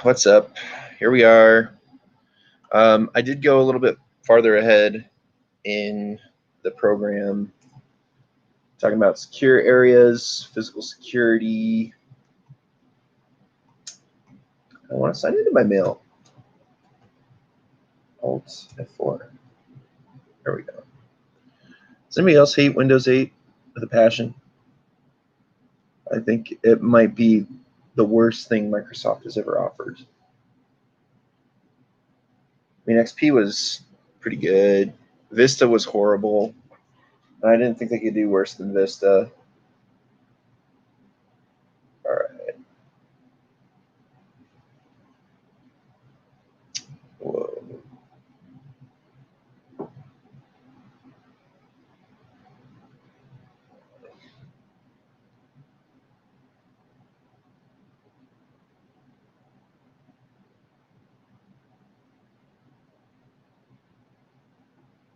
What's up? Here we are. I did go a little bit farther ahead in the program, talking about secure areas, physical security. I want to sign into my mail. Alt F4. There we go. Does anybody else hate Windows 8 with a passion? I think it might be the worst thing Microsoft has ever offered. I mean, XP was pretty good. Vista was horrible. I didn't think they could do worse than Vista. All right. Whoa.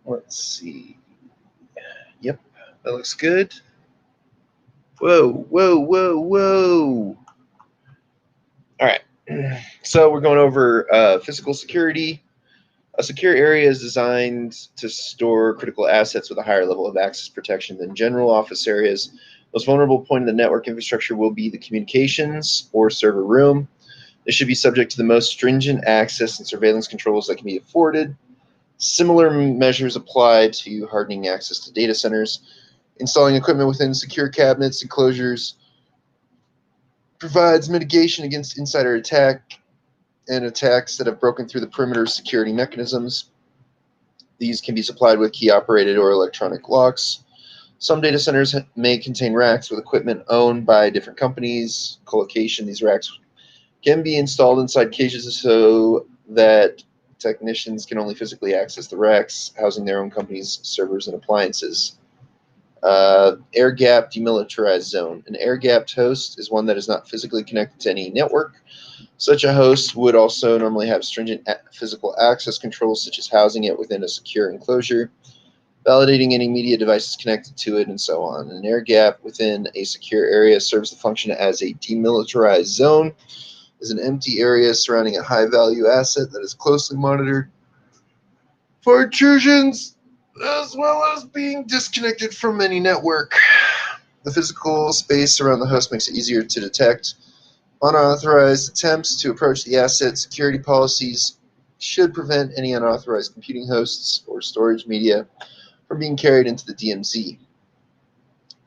Let's see. Yep, that looks good. Whoa, whoa, whoa, whoa. All right. So we're going over physical security. A secure area is designed to store critical assets with a higher level of access protection than general office areas. Most vulnerable point in the network infrastructure will be the communications or server room. This should be subject to the most stringent access and surveillance controls that can be afforded. Similar measures apply to hardening access to data centers. Installing equipment within secure cabinets, enclosures, provides mitigation against insider attack and attacks that have broken through the perimeter security mechanisms. These can be supplied with key-operated or electronic locks. Some data centers may contain racks with equipment owned by different companies. Colocation, these racks can be installed inside cages so that technicians can only physically access the racks, housing their own company's servers and appliances. Air-gapped demilitarized zone. An air-gapped host is one that is not physically connected to any network. Such a host would also normally have stringent physical access controls, such as housing it within a secure enclosure, validating any media devices connected to it, and so on. An air gap within a secure area serves the function as a demilitarized zone, is an empty area surrounding a high-value asset that is closely monitored for intrusions, as well as being disconnected from any network. The physical space around the host makes it easier to detect unauthorized attempts to approach the asset. Security policies should prevent any unauthorized computing hosts or storage media from being carried into the DMZ.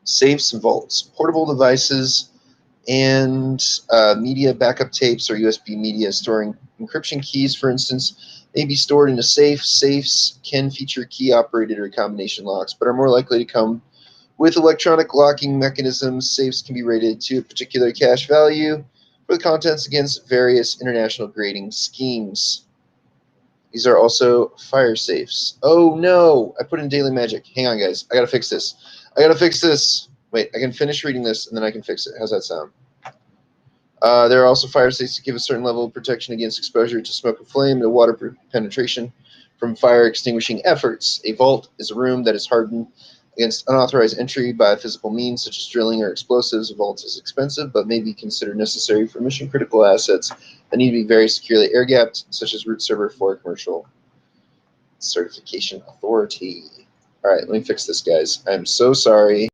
Safes and vaults. Portable devices and media backup tapes or USB media storing encryption keys, for instance, may be stored in a safe. Safes can feature key-operated or combination locks, but are more likely to come with electronic locking mechanisms. Safes can be rated to a particular cache value for the contents against various international grading schemes. These are also fire safes. Oh no, I put in daily magic. Hang on, guys. I gotta fix this. Wait, I can finish reading this and then I can fix it. How's that sound? There are also fire safes that give a certain level of protection against exposure to smoke and flame and water penetration from fire extinguishing efforts. A vault is a room that is hardened against unauthorized entry by physical means such as drilling or explosives. A vault is expensive but may be considered necessary for mission critical assets that need to be very securely air gapped, such as root server for a commercial certification authority. All right, let me fix this, guys. I'm so sorry.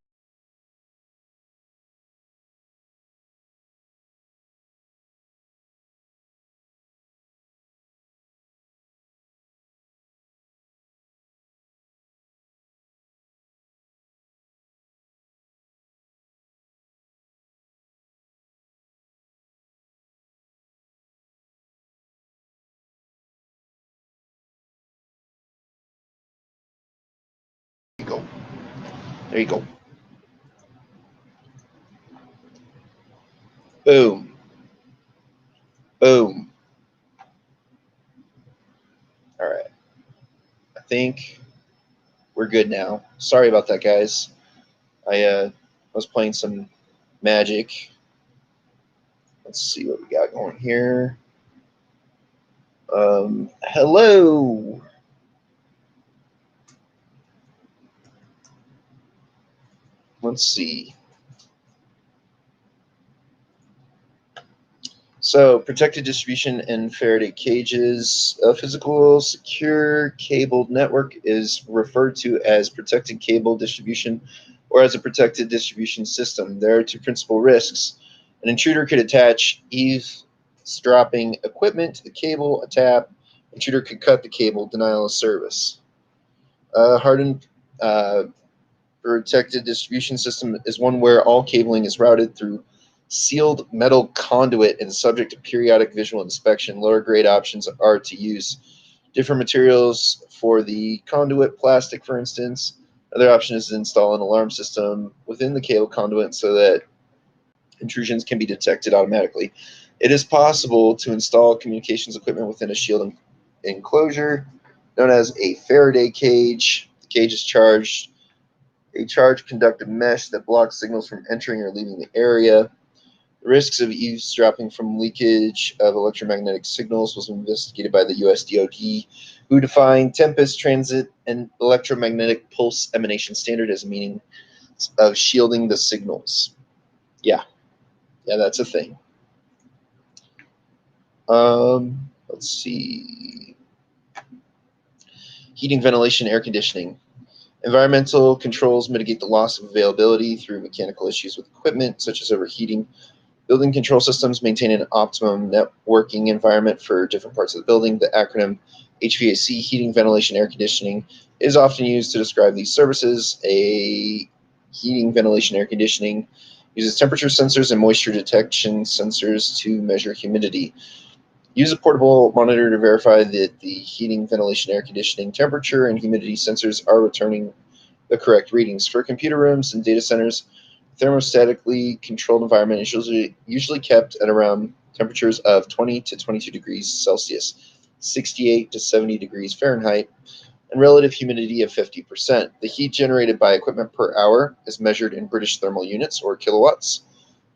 There you go. There you go. Boom. Boom. All right. I think we're good now. Sorry about that, guys. I was playing some Magic. Let's see what we got going here. Hello. Let's see. So, protected distribution and Faraday cages. A physical secure cabled network is referred to as protected cable distribution or as a protected distribution system. There are two principal risks. An intruder could attach eavesdropping equipment to the cable, a tap. Intruder could cut the cable, denial of service. Hardened protected distribution system is one where all cabling is routed through sealed metal conduit and subject to periodic visual inspection. Lower grade options are to use different materials for the conduit, plastic for instance. Another option is to install an alarm system within the cable conduit so that intrusions can be detected automatically. It is possible to install communications equipment within a shield enclosure known as a Faraday cage. The cage is charged a charge conductive mesh that blocks signals from entering or leaving the area. The risks of eavesdropping from leakage of electromagnetic signals was investigated by the US DoD, who defined tempest transit and electromagnetic pulse emanation standard as a meaning of shielding the signals. Yeah, that's a thing. Let's see. Heating, ventilation, air conditioning. Environmental controls mitigate the loss of availability through mechanical issues with equipment, such as overheating. Building control systems maintain an optimum networking environment for different parts of the building. The acronym HVAC, heating, ventilation, air conditioning, is often used to describe these services. A heating, ventilation, air conditioning uses temperature sensors and moisture detection sensors to measure humidity. Use a portable monitor to verify that the heating, ventilation, air conditioning, temperature, and humidity sensors are returning the correct readings. For computer rooms and data centers, thermostatically controlled environment is usually kept at around temperatures of 20 to 22 degrees Celsius, 68 to 70 degrees Fahrenheit, and relative humidity of 50%. The heat generated by equipment per hour is measured in British thermal units or kilowatts.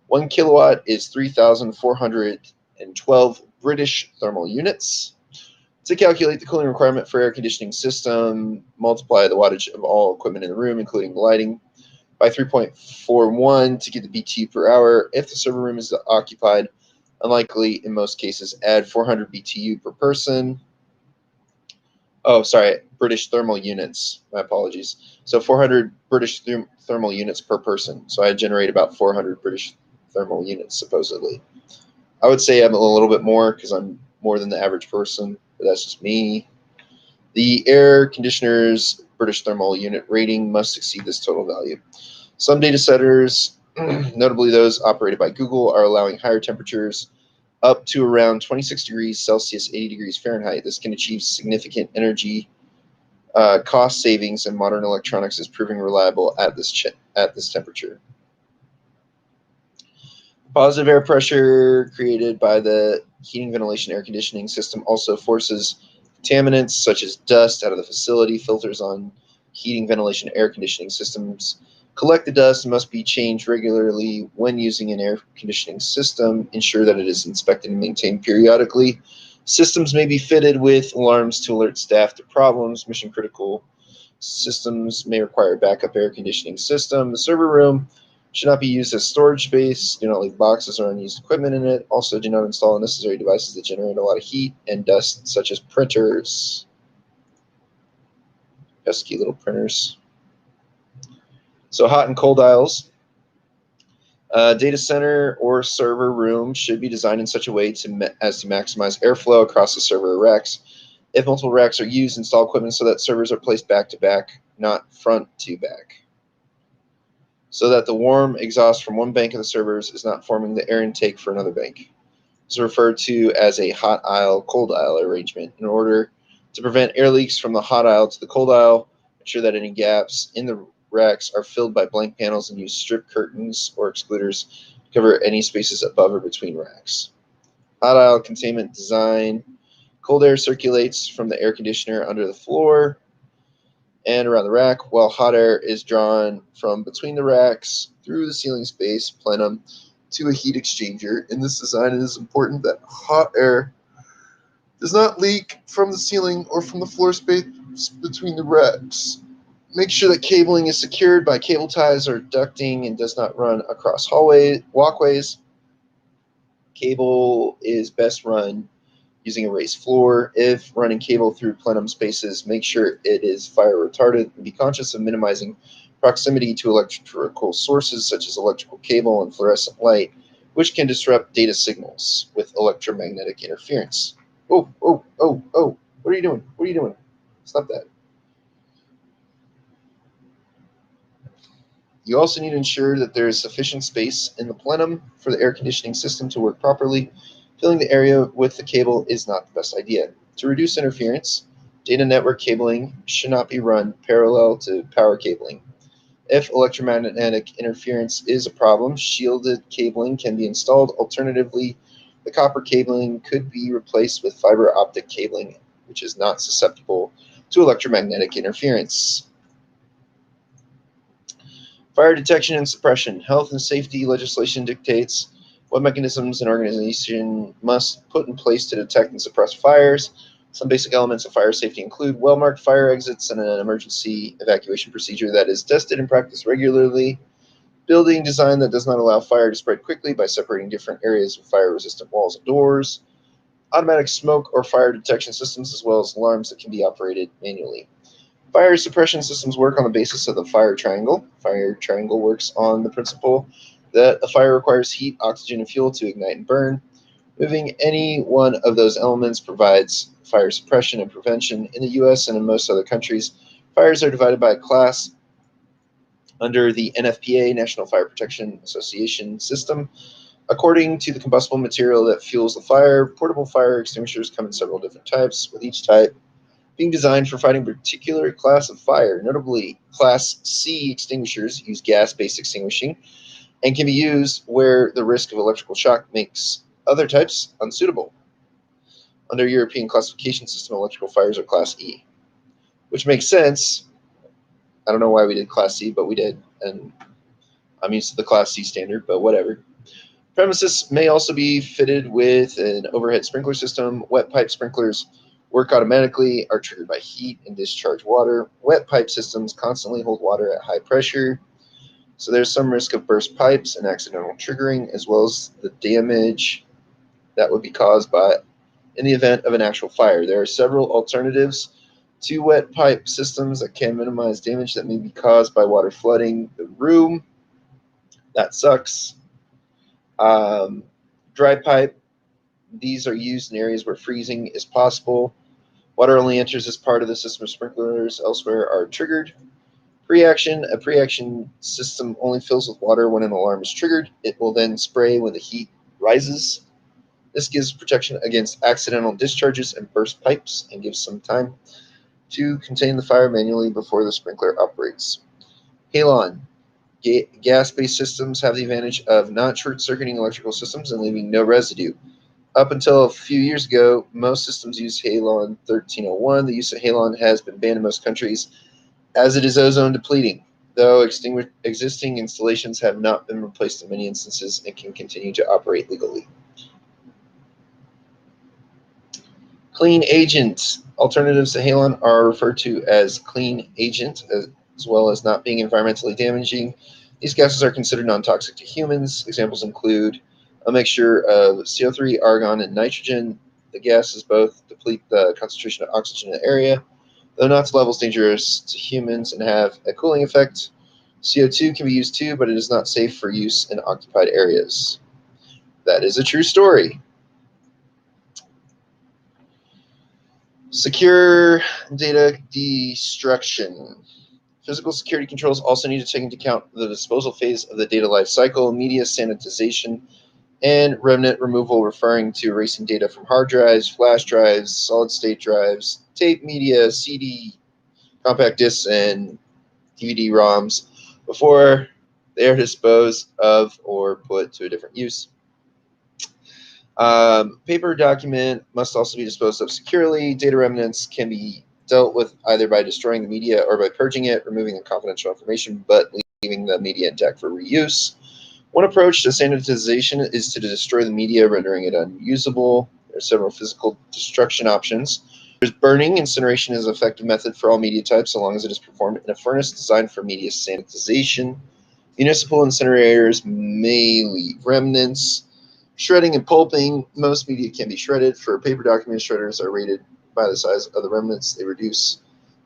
1 kilowatt is 3,412 British thermal units. To calculate the cooling requirement for air conditioning system, multiply the wattage of all equipment in the room, including the lighting, by 3.41 to get the BTU per hour. If the server room is occupied, unlikely in most cases, add 400 BTU per person. Oh, sorry, British thermal units. My apologies. So 400 British thermal units per person. So I generate about 400 British thermal units, supposedly. I would say I'm a little bit more because I'm more than the average person, but that's just me. The air conditioner's British thermal unit rating must exceed this total value. Some data centers, notably those operated by Google, are allowing higher temperatures up to around 26 degrees Celsius, 80 degrees Fahrenheit. This can achieve significant energy cost savings, and modern electronics is proving reliable at this temperature. Positive air pressure created by the heating, ventilation, air conditioning system also forces contaminants such as dust out of the facility. Filters on heating, ventilation, air conditioning systems collect the dust and must be changed regularly when using an air conditioning system. Ensure that it is inspected and maintained periodically. Systems may be fitted with alarms to alert staff to problems. Mission critical systems may require a backup air conditioning system. The server room should not be used as storage space. Do not leave boxes or unused equipment in it. Also, do not install unnecessary devices that generate a lot of heat and dust, such as printers. Pesky little printers. So hot and cold aisles. Data center or server room should be designed in such a way as to maximize airflow across the server racks. If multiple racks are used, install equipment so that servers are placed back to back, not front to back, so that the warm exhaust from one bank of the servers is not forming the air intake for another bank. This is referred to as a hot aisle, cold aisle arrangement. In order to prevent air leaks from the hot aisle to the cold aisle, ensure that any gaps in the racks are filled by blank panels and use strip curtains or excluders to cover any spaces above or between racks. Hot aisle containment design. Cold air circulates from the air conditioner under the floor and around the rack, while hot air is drawn from between the racks through the ceiling space plenum to a heat exchanger. In this design, it is important that hot air does not leak from the ceiling or from the floor space between the racks. Make sure that cabling is secured by cable ties or ducting and does not run across walkways. Cable is best run using a raised floor. If running cable through plenum spaces, make sure it is fire retardant and be conscious of minimizing proximity to electrical sources such as electrical cable and fluorescent light, which can disrupt data signals with electromagnetic interference. Oh, oh, oh, oh. What are you doing? What are you doing? Stop that. You also need to ensure that there is sufficient space in the plenum for the air conditioning system to work properly. Filling the area with the cable is not the best idea. To reduce interference, data network cabling should not be run parallel to power cabling. If electromagnetic interference is a problem, shielded cabling can be installed. Alternatively, the copper cabling could be replaced with fiber optic cabling, which is not susceptible to electromagnetic interference. Fire detection and suppression. Health and safety legislation dictates what mechanisms an organization must put in place to detect and suppress fires. Some basic elements of fire safety include well-marked fire exits and an emergency evacuation procedure that is tested and practiced regularly. Building design that does not allow fire to spread quickly by separating different areas with fire-resistant walls and doors. Automatic smoke or fire detection systems, as well as alarms that can be operated manually. Fire suppression systems work on the basis of the fire triangle. Fire triangle works on the principle that a fire requires heat, oxygen, and fuel to ignite and burn. Moving any one of those elements provides fire suppression and prevention. In the U.S. and in most other countries, fires are divided by class under the NFPA, National Fire Protection Association system. According to the combustible material that fuels the fire, portable fire extinguishers come in several different types, with each type being designed for fighting a particular class of fire. Notably, Class C extinguishers use gas-based extinguishing and can be used where the risk of electrical shock makes other types unsuitable. Under European classification system, electrical fires are Class E, which makes sense. I don't know why we did Class C, but we did, and I'm used to the Class C standard, but whatever. Premises may also be fitted with an overhead sprinkler system. Wet pipe sprinklers work automatically, are triggered by heat, and discharge water. Wet pipe systems constantly hold water at high pressure, so there's some risk of burst pipes and accidental triggering, as well as the damage that would be caused by in the event of an actual fire. There are several alternatives to wet pipe systems that can minimize damage that may be caused by water flooding the room. That sucks. Dry pipe. These are used in areas where freezing is possible. Water only enters as part of the system of sprinklers. Elsewhere are triggered. Pre-action. A pre-action system only fills with water when an alarm is triggered. It will then spray when the heat rises. This gives protection against accidental discharges and burst pipes and gives some time to contain the fire manually before the sprinkler operates. Halon. Gas-based systems have the advantage of not short-circuiting electrical systems and leaving no residue. Up until a few years ago, most systems used Halon 1301. The use of Halon has been banned in most countries as it is ozone depleting, though existing installations have not been replaced in many instances and can continue to operate legally. Clean agent. Alternatives to halon are referred to as clean agent, as well as not being environmentally damaging. These gases are considered non-toxic to humans. Examples include a mixture of CO3, argon, and nitrogen. The gases both deplete the concentration of oxygen in the area, though not to levels dangerous to humans and have a cooling effect. CO2 can be used too, but it is not safe for use in occupied areas. That is a true story. Secure data destruction. Physical security controls also need to take into account the disposal phase of the data life cycle, media sanitization, and remnant removal, referring to erasing data from hard drives, flash drives, solid-state drives, tape media, CD, compact discs, and DVD-ROMs before they are disposed of or put to a different use. Paper document must also be disposed of securely. Data remnants can be dealt with either by destroying the media or by purging it, removing the confidential information, but leaving the media intact for reuse. One approach to sanitization is to destroy the media, rendering it unusable. There are several physical destruction options. There's burning. Incineration is an effective method for all media types, so long as it is performed in a furnace designed for media sanitization. Municipal incinerators may leave remnants. Shredding and pulping. Most media can be shredded. For paper documents, shredders are rated by the size of the remnants they reduce.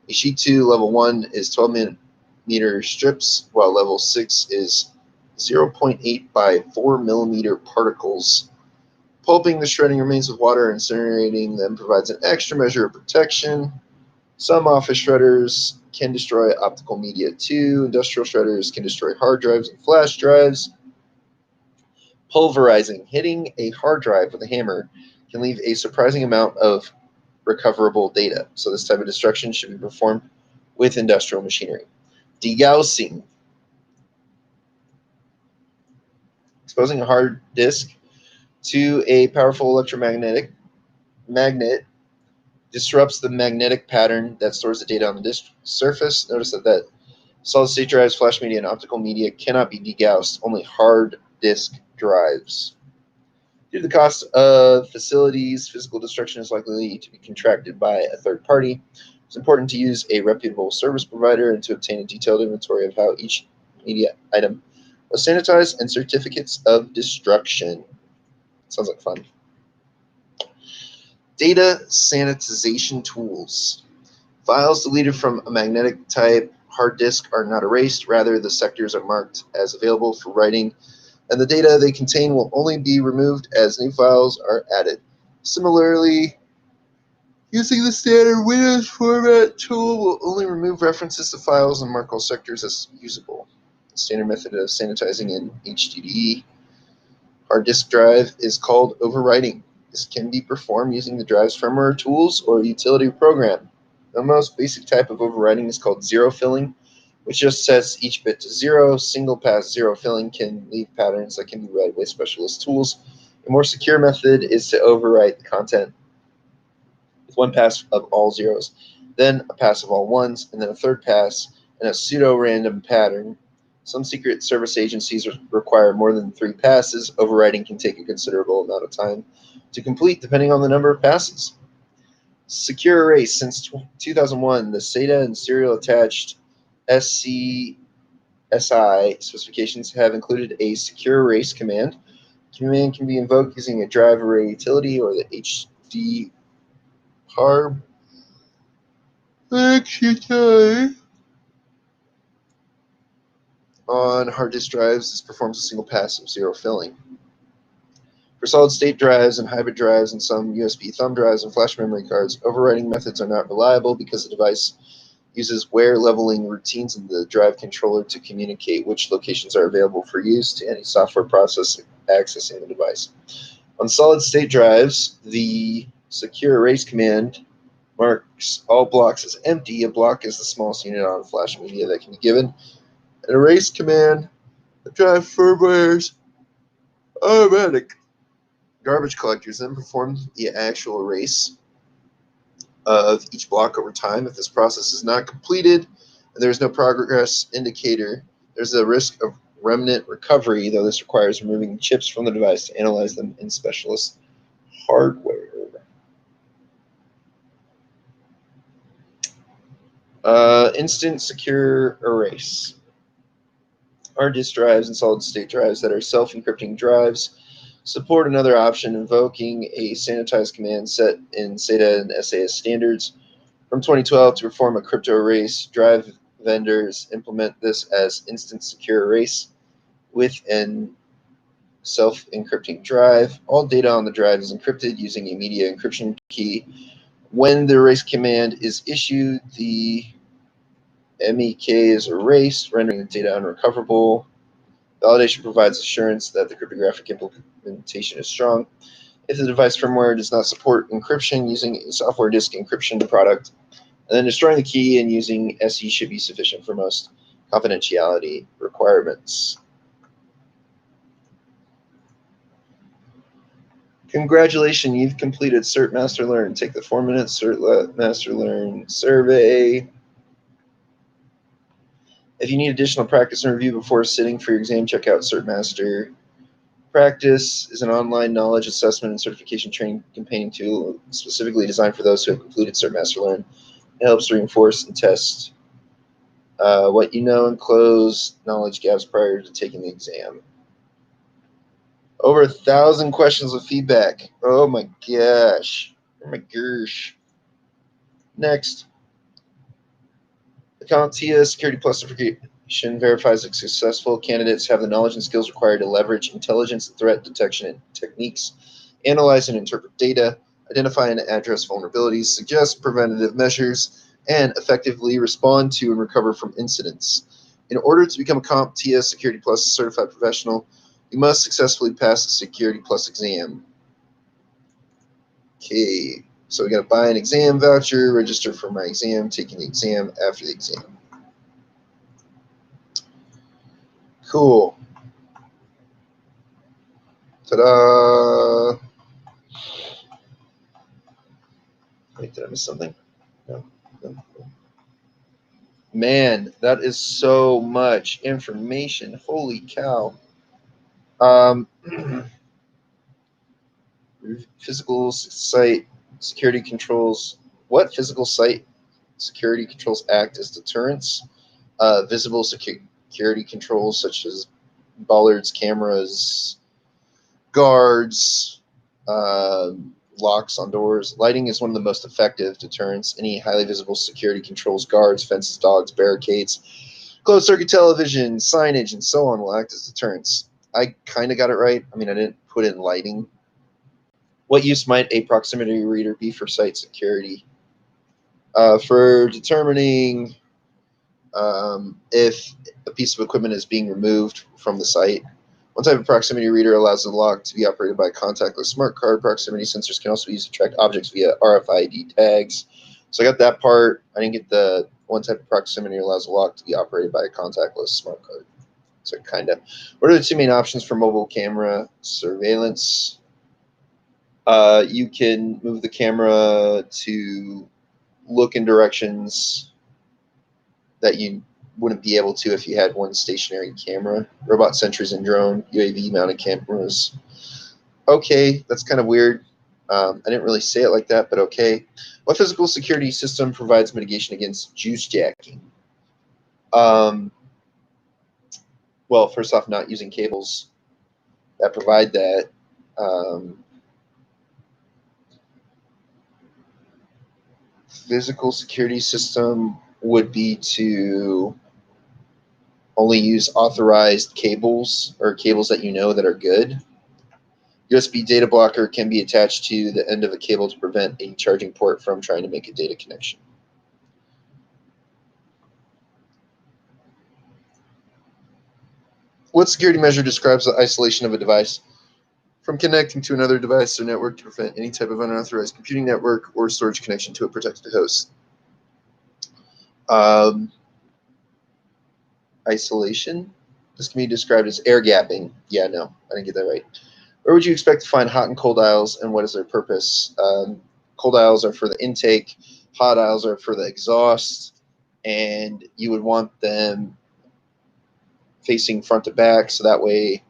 A sheet 2, level 1, is 12mm strips, while level 6 is 0.8 by 4 millimeter particles. Pulping the shredding remains with water, and incinerating them provides an extra measure of protection. Some office shredders can destroy optical media too. Industrial shredders can destroy hard drives and flash drives. Pulverizing. Hitting a hard drive with a hammer can leave a surprising amount of recoverable data. So this type of destruction should be performed with industrial machinery. Degaussing. Exposing a hard disk to a powerful electromagnetic magnet disrupts the magnetic pattern that stores the data on the disk surface. Notice that solid-state drives, flash media, and optical media cannot be degaussed. Only hard disk drives. Due to the cost of facilities, physical destruction is likely to be contracted by a third party. It's important to use a reputable service provider and to obtain a detailed inventory of how each media item was sanitized and certificates of destruction. Sounds like fun. Data sanitization tools. Files deleted from a magnetic type hard disk are not erased. Rather, the sectors are marked as available for writing, and the data they contain will only be removed as new files are added. Similarly, using the standard Windows format tool will only remove references to files and mark all sectors as usable. The standard method of sanitizing an HDD hard disk drive is called overwriting. This can be performed using the drive's firmware tools or a utility program. The most basic type of overwriting is called zero filling, which just sets each bit to 0. Single pass zero filling can leave patterns that can be read with specialist tools. A more secure method is to overwrite the content with one pass of all zeros, then a pass of all ones, and then a third pass in a pseudo-random pattern. Some secret service agencies require more than 3 passes. Overwriting can take a considerable amount of time to complete, depending on the number of passes. Secure erase. Since 2001, the SATA and serial attached SCSI specifications have included a secure erase command. The command can be invoked using a drive array utility or the HD harb executable. On hard disk drives, this performs a single pass of zero filling. For solid-state drives and hybrid drives and some USB thumb drives and flash memory cards, overwriting methods are not reliable because the device uses wear leveling routines in the drive controller to communicate which locations are available for use to any software process accessing the device. On solid-state drives, the secure erase command marks all blocks as empty. A block is the smallest unit on flash media that can be given. An erase command, the drive firmware's automatic garbage collectors then perform the actual erase of each block over time. If this process is not completed and there is no progress indicator, there's a risk of remnant recovery, though this requires removing chips from the device to analyze them in specialist hardware. Instant secure erase. Hard disk drives and solid-state drives that are self-encrypting drives support another option invoking a sanitized command set in SATA and SAS standards. From 2012, to perform a crypto erase, drive vendors implement this as instant secure erase with an self-encrypting drive. All data on the drive is encrypted using a media encryption key. When the erase command is issued, the MEK is erased, rendering the data unrecoverable. Validation provides assurance that the cryptographic implementation is strong. If the device firmware does not support encryption, using a software disk encryption product and then destroying the key and using SE should be sufficient for most confidentiality requirements. Congratulations, you've completed Cert Master Learn. Take the 4-minute Cert Master Learn survey. If you need additional practice and review before sitting for your exam, check out Cert Master. Practice is an online knowledge assessment and certification training campaigning tool specifically designed for those who have completed Cert Master Learn. It helps reinforce and test what you know and close knowledge gaps prior to taking the exam. Over 1,000 questions of feedback. Oh my gosh. Oh my gosh. Next. The CompTIA Security Plus certification verifies that successful candidates have the knowledge and skills required to leverage intelligence and threat detection techniques, analyze and interpret data, identify and address vulnerabilities, suggest preventative measures, and effectively respond to and recover from incidents. In order to become a CompTIA Security Plus certified professional, you must successfully pass the Security Plus exam. Okay, so we got to buy an exam voucher, register for my exam, taking the exam after the exam. Cool. Ta-da! Wait, did I miss something? No. Man, that is so much information. Holy cow. Physical site security controls. What physical site security controls act as deterrents? Visible security controls such as bollards, cameras, guards, locks on doors. Lighting is one of the most effective deterrents. Any highly visible security controls, guards, fences, dogs, barricades, closed circuit television, signage, and so on will act as deterrents. I kind of got it right. I mean, I didn't put in lighting. What use might a proximity reader be for site security? For determining if a piece of equipment is being removed from the site. One type of proximity reader allows the lock to be operated by a contactless smart card. Proximity sensors can also be used to track objects via RFID tags. So I got that part. I didn't get the one type of proximity allows a lock to be operated by a contactless smart card. So kind of. What are the two main options for mobile camera surveillance? You can move the camera to look in directions that you wouldn't be able to if you had one stationary camera. Robot sentries and drone, UAV mounted cameras. Okay, that's kind of weird. I didn't really say it like that, but okay. What physical security system provides mitigation against juice jacking? Well, first off, not using cables that provide that. Physical security system would be to only use authorized cables or cables that you know that are good. USB data blocker can be attached to the end of a cable to prevent a charging port from trying to make a data connection. What security measure describes the isolation of a device from connecting to another device or network to prevent any type of unauthorized computing network or storage connection to a protected host? Isolation. This can be described as air gapping. Yeah, no, I didn't get that right. Where would you expect to find hot and cold aisles, and what is their purpose? Cold aisles are for the intake, hot aisles are for the exhaust, and you would want them facing front to back, so that way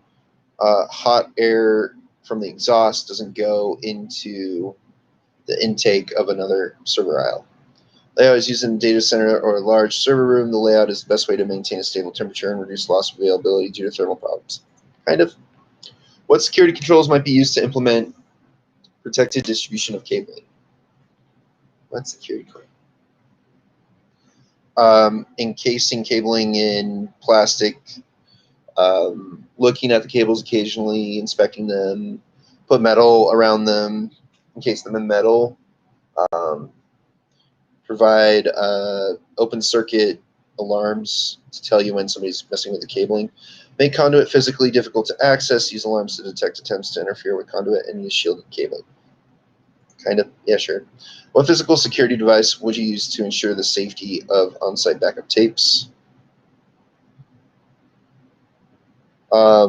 hot air from the exhaust doesn't go into the intake of another server aisle. Layout is used in a data center or a large server room. The layout is the best way to maintain a stable temperature and reduce loss of availability due to thermal problems. Kind of. What security controls might be used to implement protected distribution of cabling? What security control? Encasing cabling in plastic, looking at the cables occasionally, inspecting them, put metal around them, encase them in metal, provide open circuit alarms to tell you when somebody's messing with the cabling, make conduit physically difficult to access, use alarms to detect attempts to interfere with conduit, and use shielded cabling. Kind of, yeah, sure. What physical security device would you use to ensure the safety of on-site backup tapes? A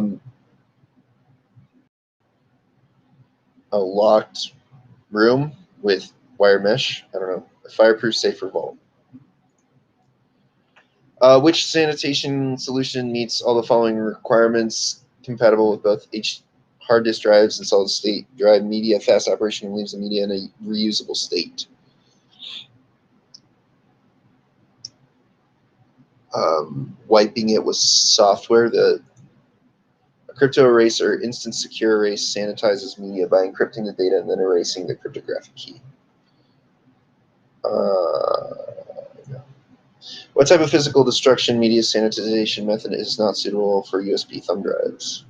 locked room with wire mesh. I don't know. A fireproof, safer vault. Which sanitation solution meets all the following requirements? Compatible with both hard disk drives and solid state drive media, fast operation, and leaves the media in a reusable state. Wiping it with software, the Crypto erase or instant secure erase sanitizes media by encrypting the data and then erasing the cryptographic key. What type of physical destruction media sanitization method is not suitable for USB thumb drives?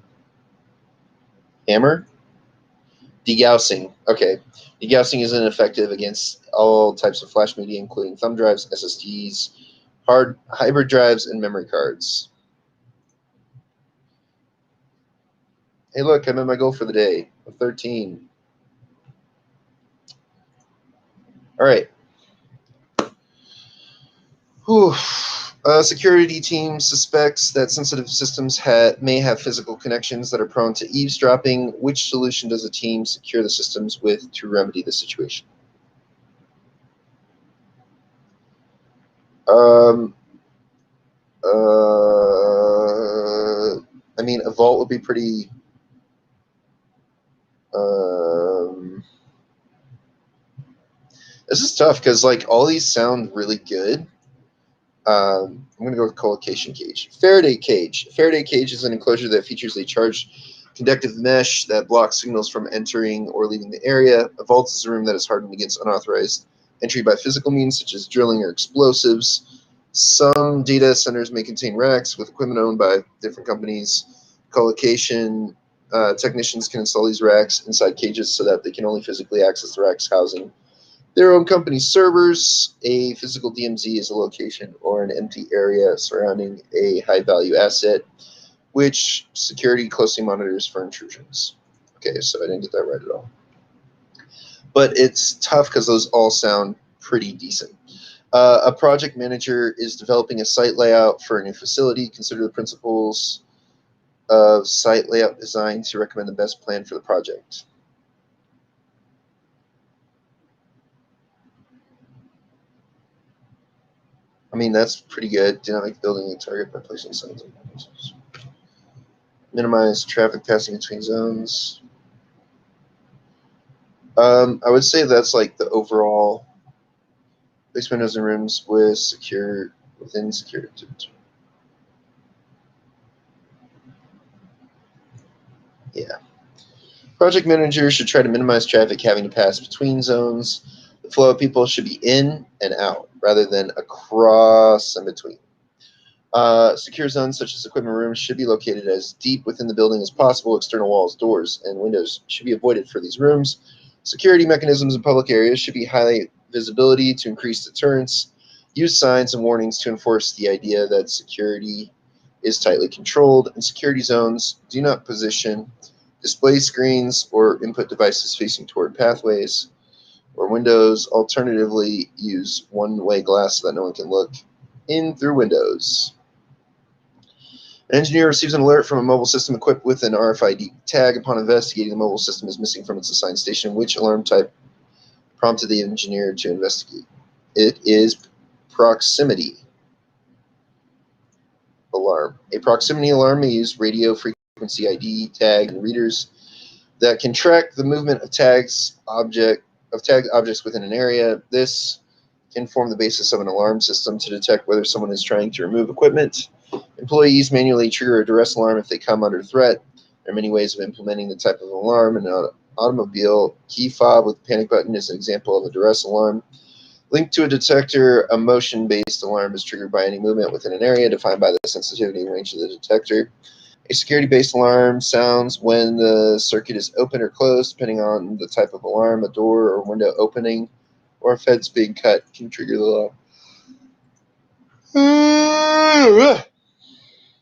Hammer? Degaussing. Okay. Degaussing is ineffective against all types of flash media, including thumb drives, SSDs, hybrid drives, and memory cards. Hey, look, I'm at my goal for the day of 13. All right. Whew. Security team suspects that sensitive systems may have physical connections that are prone to eavesdropping. Which solution does the team secure the systems with to remedy the situation? I mean, a vault would be pretty. This is tough because like all these sound really good. I'm going to go with collocation cage. Faraday cage. Faraday cage is an enclosure that features a charged conductive mesh that blocks signals from entering or leaving the area. A vault is a room that is hardened against unauthorized entry by physical means such as drilling or explosives. Some data centers may contain racks with equipment owned by different companies. Collocation technicians can install these racks inside cages so that they can only physically access the rack's housing their own company servers. A physical DMZ is a location or an empty area surrounding a high-value asset, which security closely monitors for intrusions. Okay, so I didn't get that right at all. But it's tough because those all sound pretty decent. A project manager is developing a site layout for a new facility. Consider the principles of site layout design to recommend the best plan for the project. I mean, that's pretty good. Dynamic building a target by placing signs on purposes. Minimize traffic passing between zones. I would say that's like the overall place windows and rooms with within secure. Yeah. Project managers should try to minimize traffic having to pass between zones. The flow of people should be in and out rather than across and between. Secure zones such as equipment rooms should be located as deep within the building as possible. External walls, doors, and windows should be avoided for these rooms. Security mechanisms in public areas should be high visibility to increase deterrence. Use signs and warnings to enforce the idea that security is tightly controlled. In security zones, do not position display screens or input devices facing toward pathways or windows. Alternatively, use one-way glass so that no one can look in through windows. An engineer receives an alert from a mobile system equipped with an RFID tag. Upon investigating, the mobile system is missing from its assigned station. Which alarm type prompted the engineer to investigate? It is proximity alarm. A proximity alarm may use radio frequency ID tag and readers that can track the movement of tagged objects within an area. This can form the basis of an alarm system to detect whether someone is trying to remove equipment. Employees manually trigger a duress alarm if they come under threat. There are many ways of implementing the type of alarm. An automobile key fob with a panic button is an example of a duress alarm. Linked to a detector, a motion-based alarm is triggered by any movement within an area defined by the sensitivity and range of the detector. A security-based alarm sounds when the circuit is open or closed, depending on the type of alarm. A door or window opening or a fence being cut can trigger the alarm.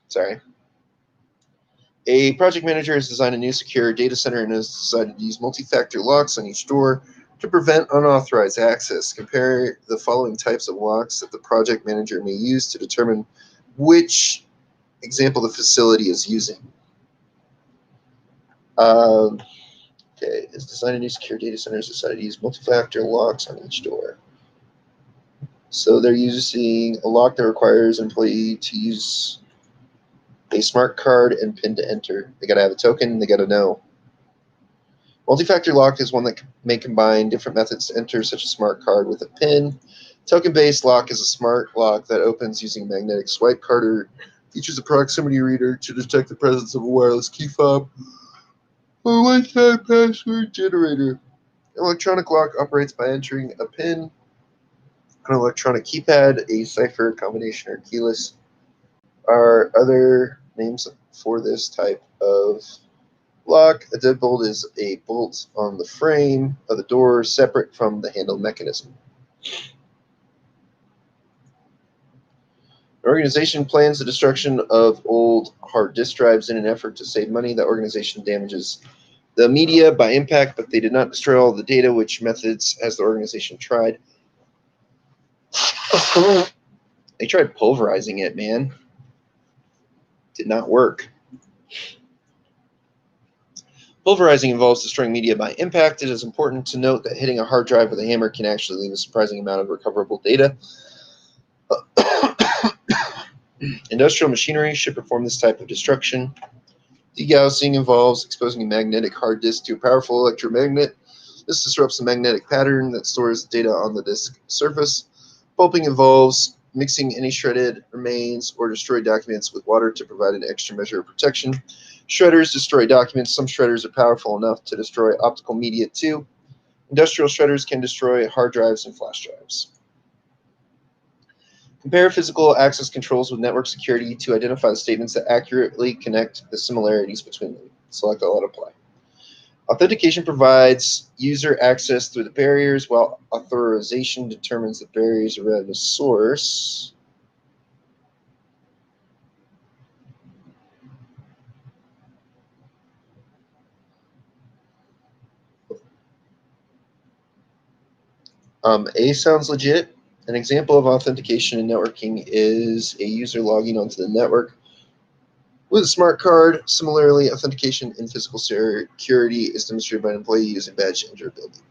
Sorry. A project manager has designed a new secure data center and has decided to use multi-factor locks on each door to prevent unauthorized access. Compare the following types of locks that the project manager may use to determine which example the facility is using. Okay, has designed a new secure data center has decided to use multi-factor locks on each door. So they're using a lock that requires an employee to use a smart card and PIN to enter. They got to have a token. They got to know. Multi-factor lock is one that may combine different methods to enter, such as smart card with a PIN. Token-based lock is a smart lock that opens using magnetic swipe card or Features a proximity reader to detect the presence of a wireless key fob or one-time password generator. An electronic lock operates by entering a PIN, an electronic keypad, a cipher, combination, or keyless are other names for this type of lock. A deadbolt is a bolt on the frame of the door separate from the handle mechanism. An organization plans the destruction of old hard disk drives in an effort to save money. The organization damages the media by impact, but they did not destroy all the data. Which methods has the organization tried? They tried pulverizing it, man. Did not work. Pulverizing involves destroying media by impact. It is important to note that hitting a hard drive with a hammer can actually leave a surprising amount of recoverable data. Industrial machinery should perform this type of destruction. Degaussing involves exposing a magnetic hard disk to a powerful electromagnet. This disrupts the magnetic pattern that stores the data on the disk surface. Pulping involves mixing any shredded remains or destroyed documents with water to provide an extra measure of protection. Shredders destroy documents. Some shredders are powerful enough to destroy optical media too. Industrial shredders can destroy hard drives and flash drives. Compare physical access controls with network security to identify the statements that accurately connect the similarities between them. Select all and apply. Authentication provides user access through the barriers, while authorization determines the barriers around the source. A sounds legit. An example of authentication in networking is a user logging onto the network with a smart card. Similarly, authentication in physical security is demonstrated by an employee using badge to enter a building.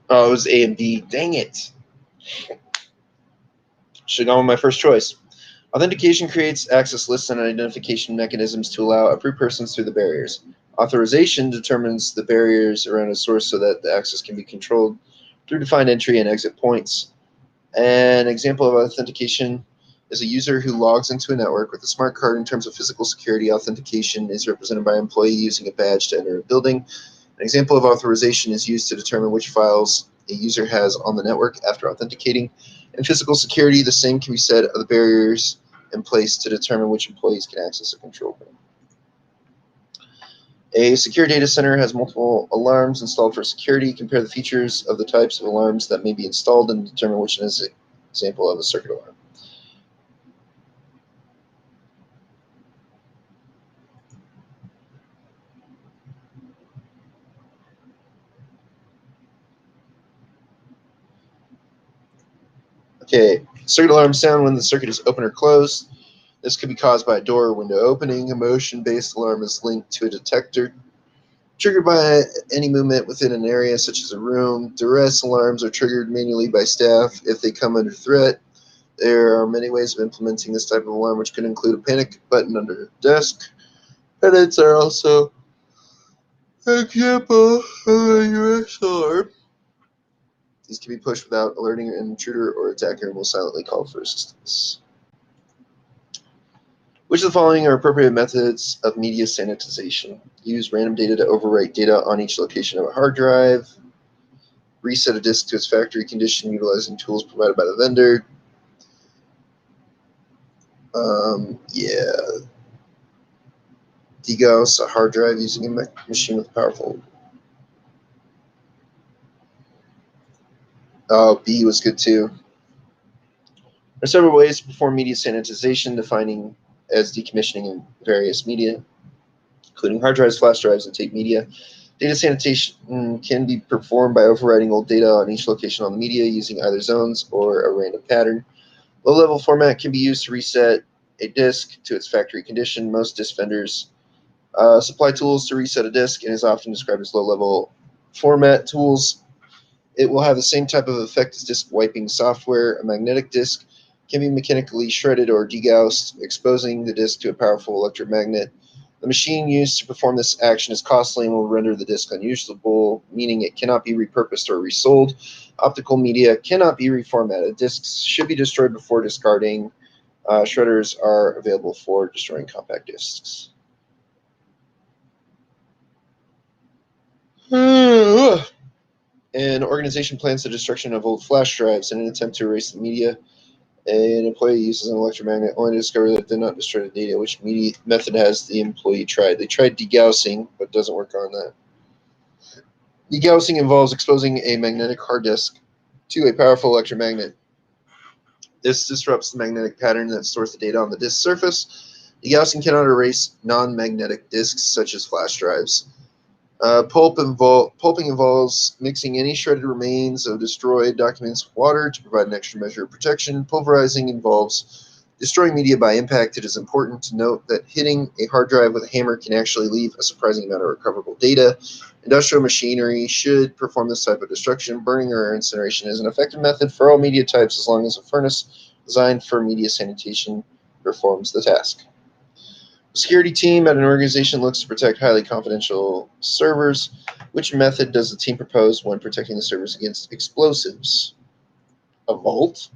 Oh, it was A and B. Dang it. Should have gone with my first choice. Authentication creates access lists and identification mechanisms to allow approved persons through the barriers. Authorization determines the barriers around a source so that the access can be controlled through defined entry and exit points. An example of authentication is a user who logs into a network with a smart card. In terms of physical security, authentication is represented by an employee using a badge to enter a building. An example of authorization is used to determine which files a user has on the network after authenticating. In physical security, the same can be said of the barriers in place to determine which employees can access a control room. A secure data center has multiple alarms installed for security. Compare the features of the types of alarms that may be installed and determine which is an example of a circuit alarm. Okay, circuit alarms sound when the circuit is open or closed. This could be caused by a door or window opening. A motion-based alarm is linked to a detector triggered by any movement within an area, such as a room. Duress alarms are triggered manually by staff if they come under threat. There are many ways of implementing this type of alarm, which could include a panic button under a desk. Pendants are also an example of a duress alarm. These can be pushed without alerting an intruder or attacker and will silently call for assistance. Which of the following are appropriate methods of media sanitization? Use random data to overwrite data on each location of a hard drive. Reset a disk to its factory condition utilizing tools provided by the vendor. Degauss a hard drive using a machine with powerful. Oh, B was good too. There are several ways to perform media sanitization, defining as decommissioning in various media, including hard drives, flash drives, and tape media. Data sanitation can be performed by overwriting old data on each location on the media using either zones or a random pattern. Low-level format can be used to reset a disk to its factory condition. Most disk vendors supply tools to reset a disk and is often described as low-level format tools. It will have the same type of effect as disk wiping software. A magnetic disk can be mechanically shredded or degaussed, exposing the disk to a powerful electromagnet. The machine used to perform this action is costly and will render the disk unusable, meaning it cannot be repurposed or resold. Optical media cannot be reformatted. Disks should be destroyed before discarding. Shredders are available for destroying compact disks. An organization plans the destruction of old flash drives in an attempt to erase the media. An employee uses an electromagnet only to discover that it did not destroy the data. Which method has the employee tried? They tried degaussing, but doesn't work on that. Degaussing involves exposing a magnetic hard disk to a powerful electromagnet. This disrupts the magnetic pattern that stores the data on the disk surface. Degaussing cannot erase non-magnetic disks such as flash drives. Pulping involves mixing any shredded remains of destroyed documents with water to provide an extra measure of protection. Pulverizing involves destroying media by impact. It is important to note that hitting a hard drive with a hammer can actually leave a surprising amount of recoverable data. Industrial machinery should perform this type of destruction. Burning or incineration is an effective method for all media types as long as a furnace designed for media sanitation performs the task. The security team at an organization looks to protect highly confidential servers. Which method does the team propose when protecting the servers against explosives? A vault?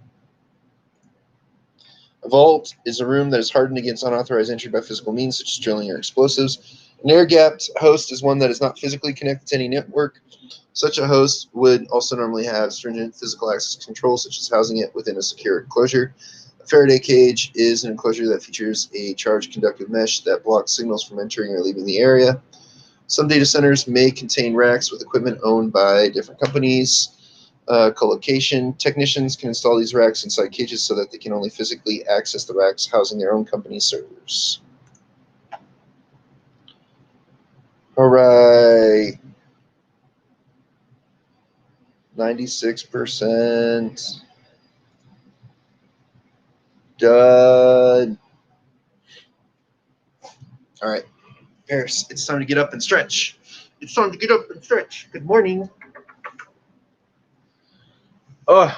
A vault is a room that is hardened against unauthorized entry by physical means, such as drilling or explosives. An air-gapped host is one that is not physically connected to any network. Such a host would also normally have stringent physical access controls, such as housing it within a secure enclosure. A Faraday cage is an enclosure that features a charge-conductive mesh that blocks signals from entering or leaving the area. Some data centers may contain racks with equipment owned by different companies. Co-location. Technicians can install these racks inside cages so that they can only physically access the racks housing their own company's servers. All right. 96%. Done. All right. Paris, it's time to get up and stretch. It's time to get up and stretch. Good morning. Oh,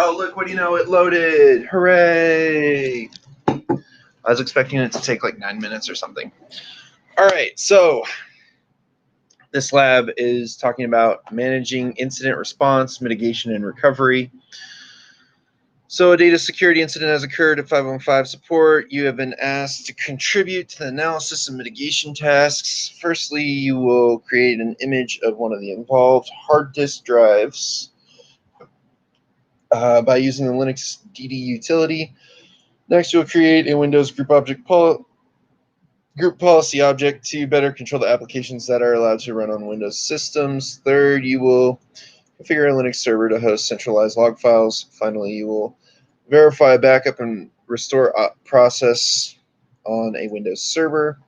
Oh, look, what do you know? It loaded. Hooray. I was expecting it to take like 9 minutes or something. All right, so this lab is talking about managing incident response, mitigation, and recovery. So a data security incident has occurred at 515 support. You have been asked to contribute to the analysis and mitigation tasks. Firstly, you will create an image of one of the involved hard disk drives by using the Linux DD utility. Next, you'll create a Windows group policy object to better control the applications that are allowed to run on Windows systems. Third, you will configure a Linux server to host centralized log files. Finally, you will verify backup and restore process on a Windows server.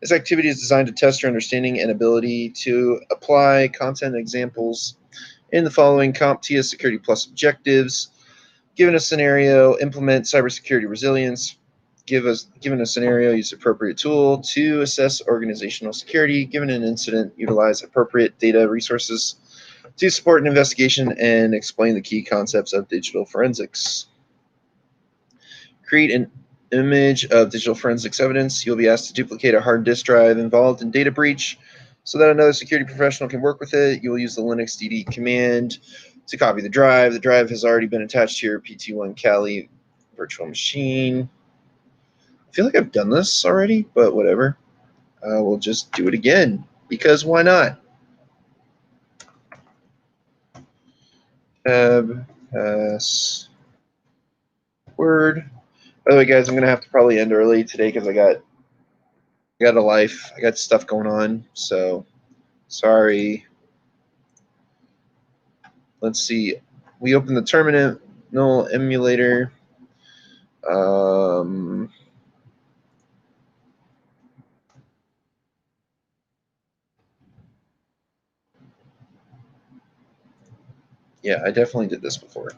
This activity is designed to test your understanding and ability to apply content examples in the following CompTIA Security Plus objectives. Given a scenario, implement cybersecurity resilience. Given a scenario, use appropriate tool to assess organizational security. Given an incident, utilize appropriate data resources to support an investigation and explain the key concepts of digital forensics. Create an image of digital forensics evidence. You'll be asked to duplicate a hard disk drive involved in data breach so that another security professional can work with it. You will use the Linux DD command to copy the drive. The drive has already been attached to your PT1 Kali virtual machine. I feel like I've done this already, but whatever. We'll just do it again, because why not? Tab, pass, word. By the way, guys, I'm going to have to probably end early today because I got a life. I got stuff going on, so sorry. Let's see. We open the terminal emulator. Yeah, I definitely did this before.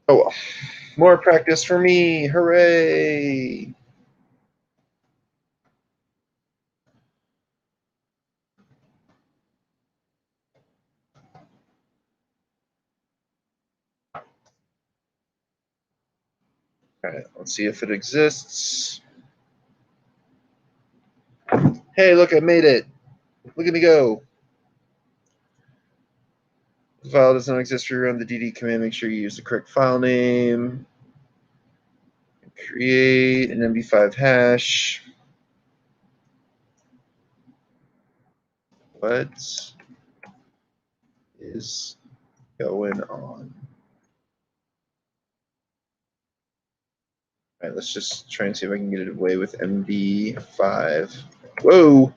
Oh well. More practice for me. Hooray! All right, let's see if it exists. Hey, look, I made it. Look at me go. If the file does not exist for you, run the DD command. Make sure you use the correct file name. Create an MD5 hash. What is going on? All right, let's just try and see if I can get it away with MD5. Whoa!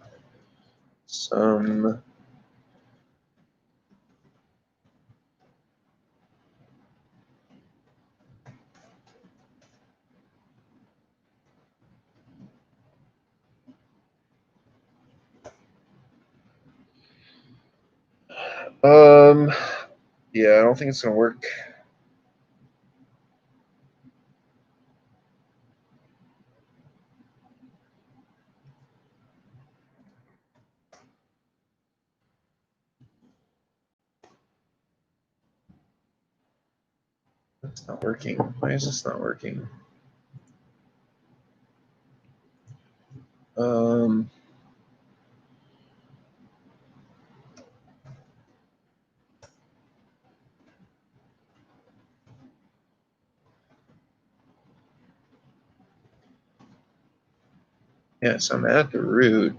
Yeah, I don't think it's gonna work. It's not working. Why is this not working? Yes, I'm at the root.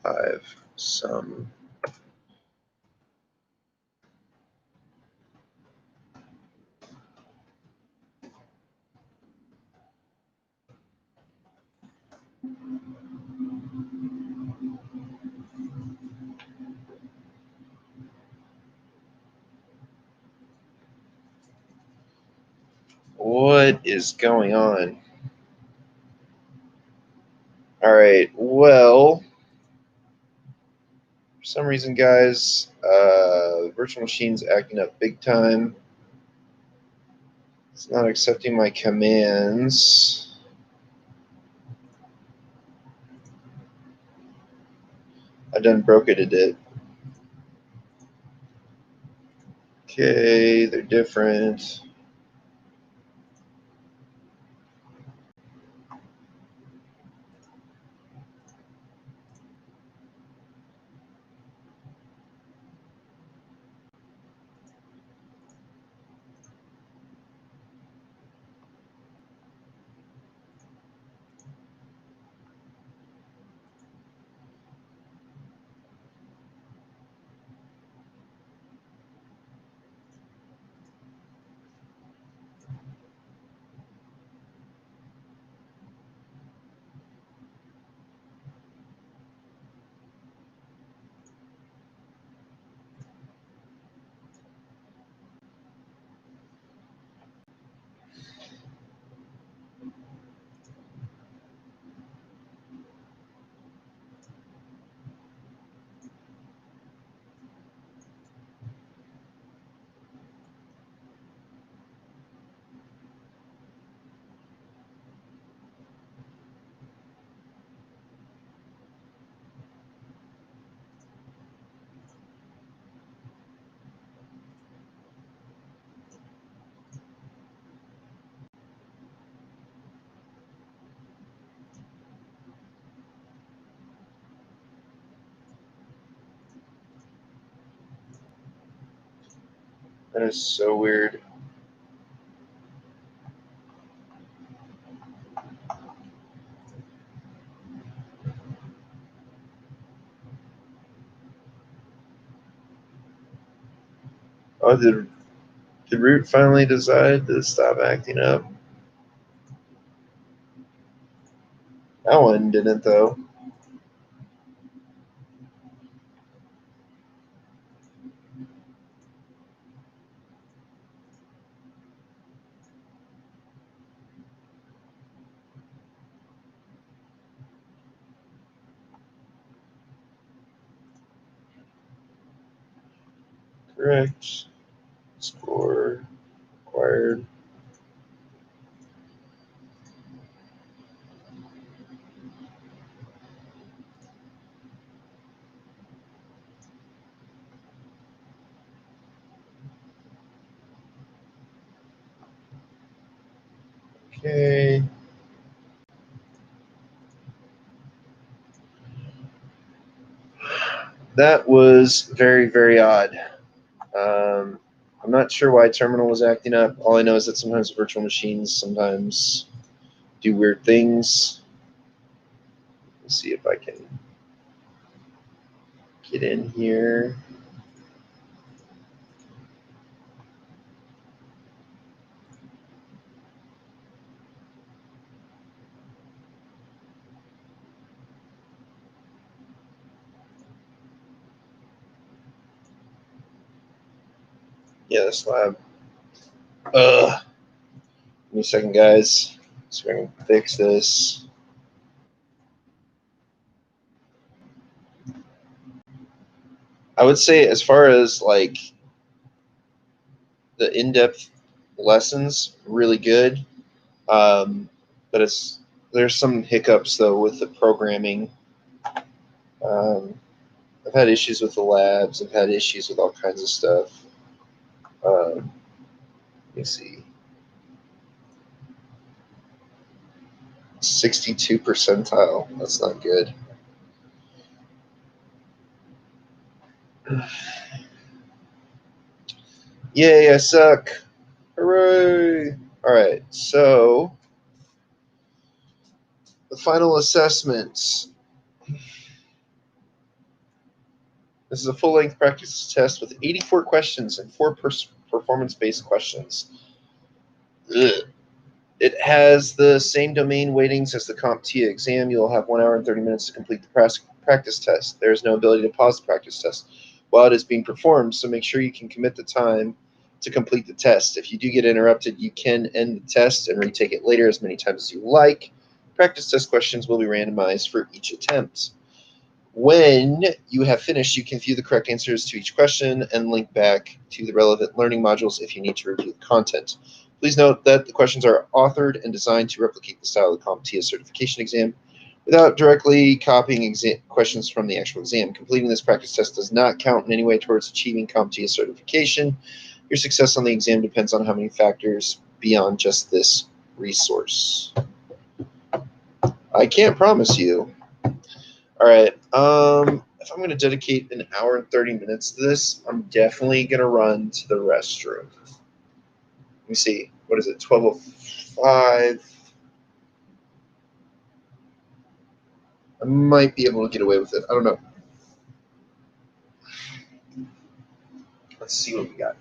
5 some. What is going on? All right, well, for some reason, guys, virtual machine's acting up big time. It's not accepting my commands. I done broketed it. Okay, they're different. That is so weird. Oh, did Root finally decide to stop acting up? That one didn't, though. Correct. Score acquired. Okay. That was very, very odd. I'm not sure why Terminal was acting up. All I know is that sometimes virtual machines sometimes do weird things. Let's see if I can get in here. Yeah, this lab. Ugh. Give me a second, guys. So we're gonna fix this. I would say, as far as like the in-depth lessons, really good. But there's some hiccups though with the programming. I've had issues with the labs. I've had issues with all kinds of stuff. Let me see. 62 percentile. That's not good. Yay, I suck. Hooray. All right, so the final assessments. This is a full-length practice test with 84 questions and 4 performance-based questions. Ugh. It has the same domain weightings as the CompTIA exam. You'll have 1 hour and 30 minutes to complete the practice test. There is no ability to pause the practice test while it is being performed, so make sure you can commit the time to complete the test. If you do get interrupted, you can end the test and retake it later as many times as you like. Practice test questions will be randomized for each attempt. When you have finished, you can view the correct answers to each question and link back to the relevant learning modules if you need to review the content. Please note that the questions are authored and designed to replicate the style of the CompTIA certification exam. without directly copying questions from the actual exam. Completing this practice test does not count in any way towards achieving CompTIA certification. Your success on the exam depends on how many factors beyond just this resource. I can't promise you. All right. If I'm going to dedicate an hour and 30 minutes to this, I'm definitely going to run to the restroom. Let me see. What is it? 12:05. I might be able to get away with it. I don't know. Let's see what we got.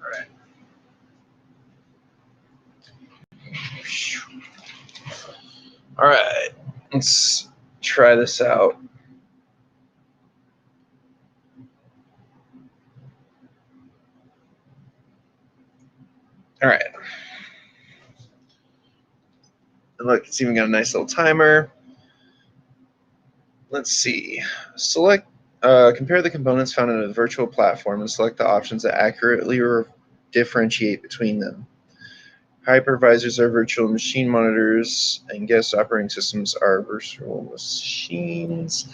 All right. All right. Let's try this out. All right. And look, it's even got a nice little timer. Let's see. Compare the components found in a virtual platform and select the options that accurately differentiate between them. Hypervisors are virtual machine monitors, and guest operating systems are virtual machines.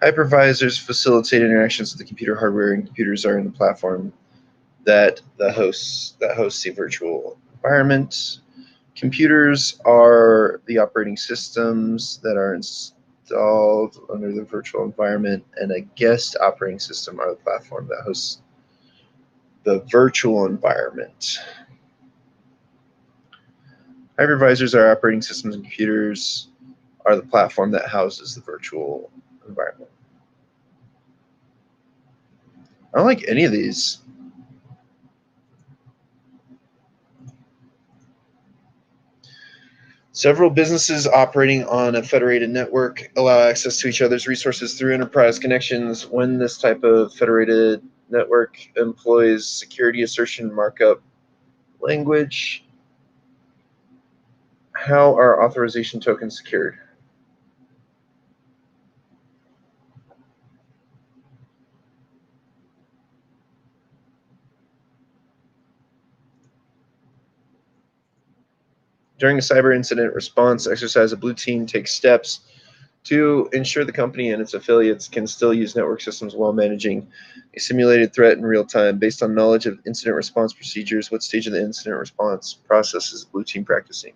Hypervisors facilitate interactions with the computer hardware, and computers are in the platform that hosts the virtual environment. Computers are the operating systems that are installed under the virtual environment, and a guest operating system are the platform that hosts the virtual environment. Hypervisors are operating systems, and computers are the platform that houses the virtual environment. I don't like any of these. Several businesses operating on a federated network allow access to each other's resources through enterprise connections. When this type of federated network employs security assertion markup language, how are authorization tokens secured? During a cyber incident response exercise, a blue team takes steps to ensure the company and its affiliates can still use network systems while managing a simulated threat in real time. Based on knowledge of incident response procedures, what stage of the incident response process is the blue team practicing?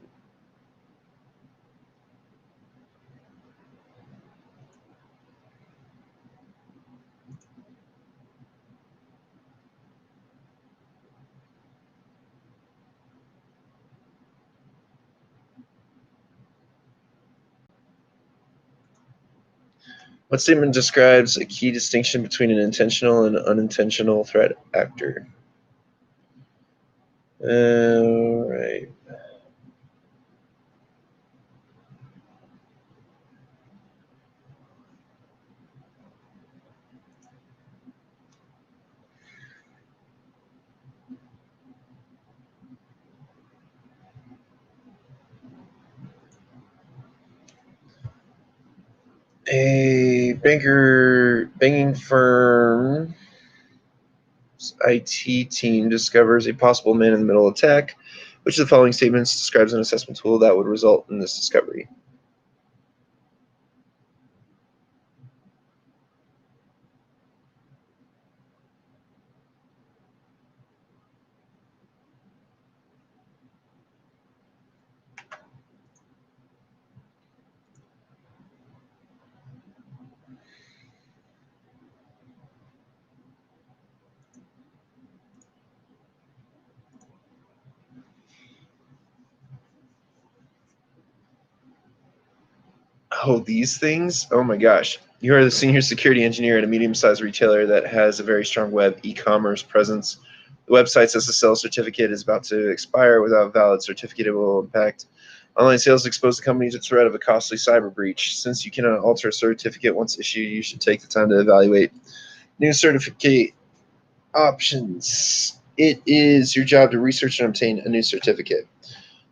What statement describes a key distinction between an intentional and unintentional threat actor? Right. A banking firm's IT team discovers a possible man-in-the-middle attack. Which of the following statements describes an assessment tool that would result in this discovery? Oh, these things? Oh my gosh. You are the senior security engineer at a medium-sized retailer that has a very strong web e-commerce presence. The website's SSL certificate is about to expire. Without a valid certificate, it will impact online sales, expose the company to threat of a costly cyber breach. Since you cannot alter a certificate once issued, you should take the time to evaluate new certificate options. It is your job to research and obtain a new certificate.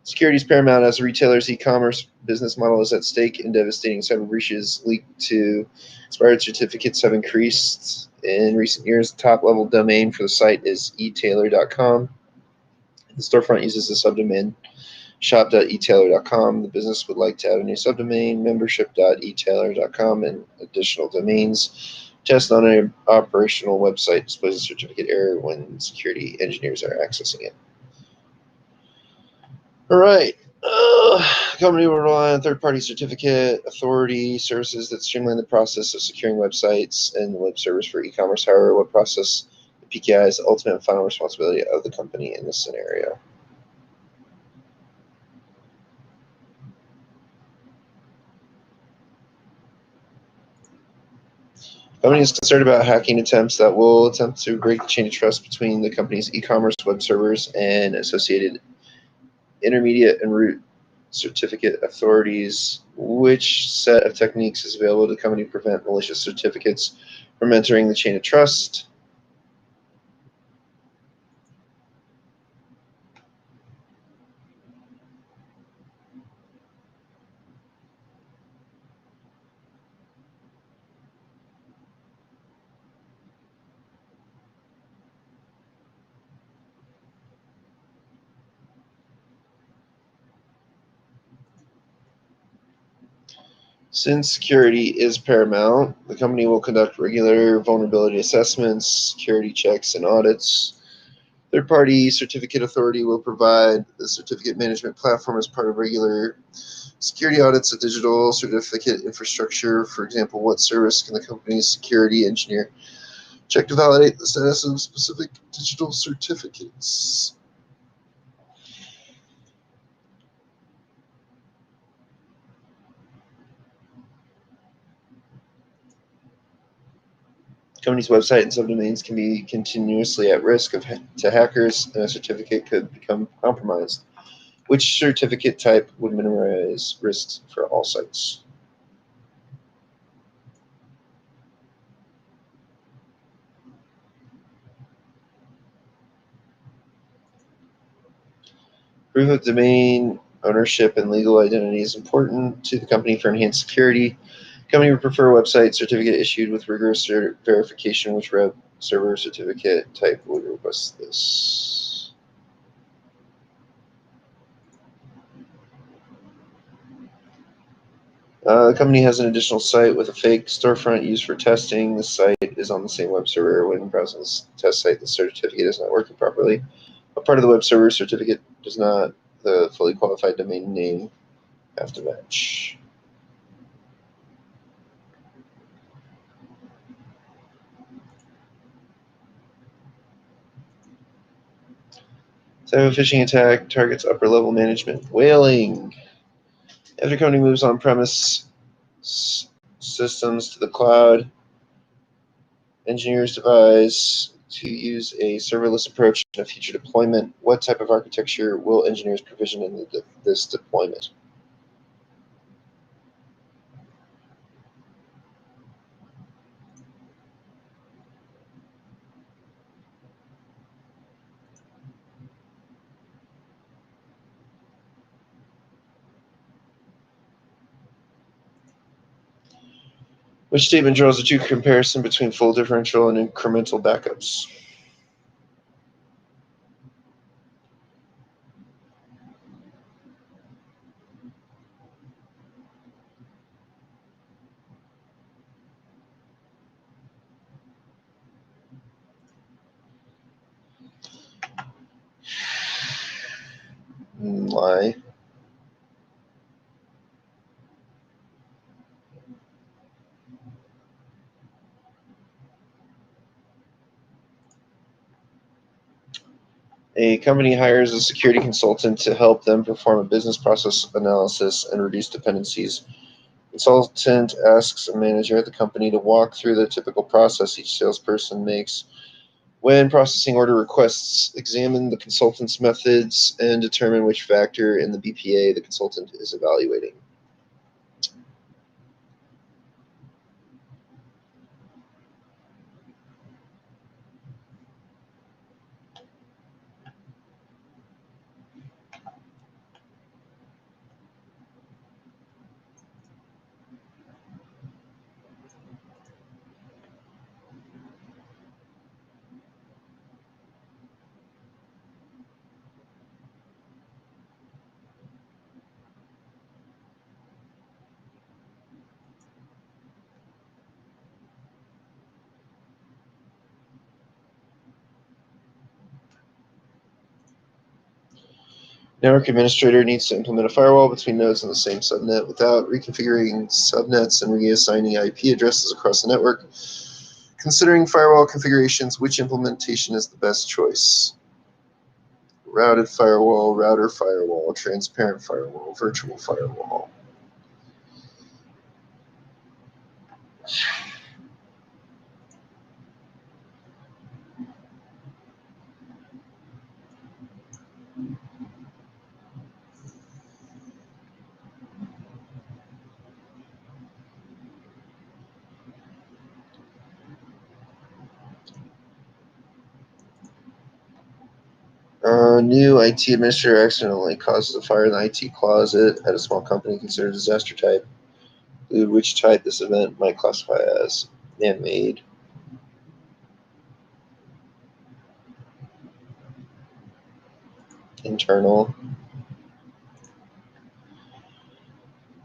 Security is paramount as a retailer's e-commerce business model is at stake, and devastating cyber breaches leaked to expired certificates have increased in recent years. The top-level domain for the site is etailer.com. The storefront uses the subdomain shop.etailer.com. The business would like to add a new subdomain, membership.etailer.com, and additional domains. Test on an operational website displays a certificate error when security engineers are accessing it. All right. Company will rely on third-party certificate authority services that streamline the process of securing websites and web servers for e-commerce. However, what process the PKI is the ultimate and final responsibility of the company in this scenario. The company is concerned about hacking attempts that will attempt to break the chain of trust between the company's e-commerce web servers and associated intermediate and root certificate authorities. Which set of techniques is available to the company to prevent malicious certificates from entering the chain of trust? Since security is paramount, the company will conduct regular vulnerability assessments, security checks, and audits. Third-party certificate authority will provide the certificate management platform as part of regular security audits of digital certificate infrastructure. For example, what service can the company's security engineer check to validate the status of specific digital certificates? The company's website and subdomains can be continuously at risk to hackers, and a certificate could become compromised. Which certificate type would minimize risks for all sites? Proof of domain ownership and legal identity is important to the company for enhanced security. The company would prefer a website certificate issued with rigorous verification. Which web server certificate type would request this? The company has an additional site with a fake storefront used for testing. The site is on the same web server. When browsing this test site, the certificate is not working properly. What part of the web server certificate does not the fully qualified domain name have to match? Cyber phishing attack targets upper-level management. Whaling. After company moves on-premise systems to the cloud. Engineers devise to use a serverless approach in a future deployment. What type of architecture will engineers provision in this deployment? Which statement draws a true comparison between full differential and incremental backups? Lie. A company hires a security consultant to help them perform a business process analysis and reduce dependencies. Consultant asks a manager at the company to walk through the typical process each salesperson makes when processing order requests, examine the consultant's methods, and determine which factor in the BPA the consultant is evaluating. Network administrator needs to implement a firewall between nodes on the same subnet without reconfiguring subnets and reassigning IP addresses across the network. Considering firewall configurations, which implementation is the best choice? Routed firewall, router firewall, transparent firewall, virtual firewall. New IT administrator accidentally causes a fire in the IT closet at a small company considered a disaster type. Which type this event might classify as man-made. Internal.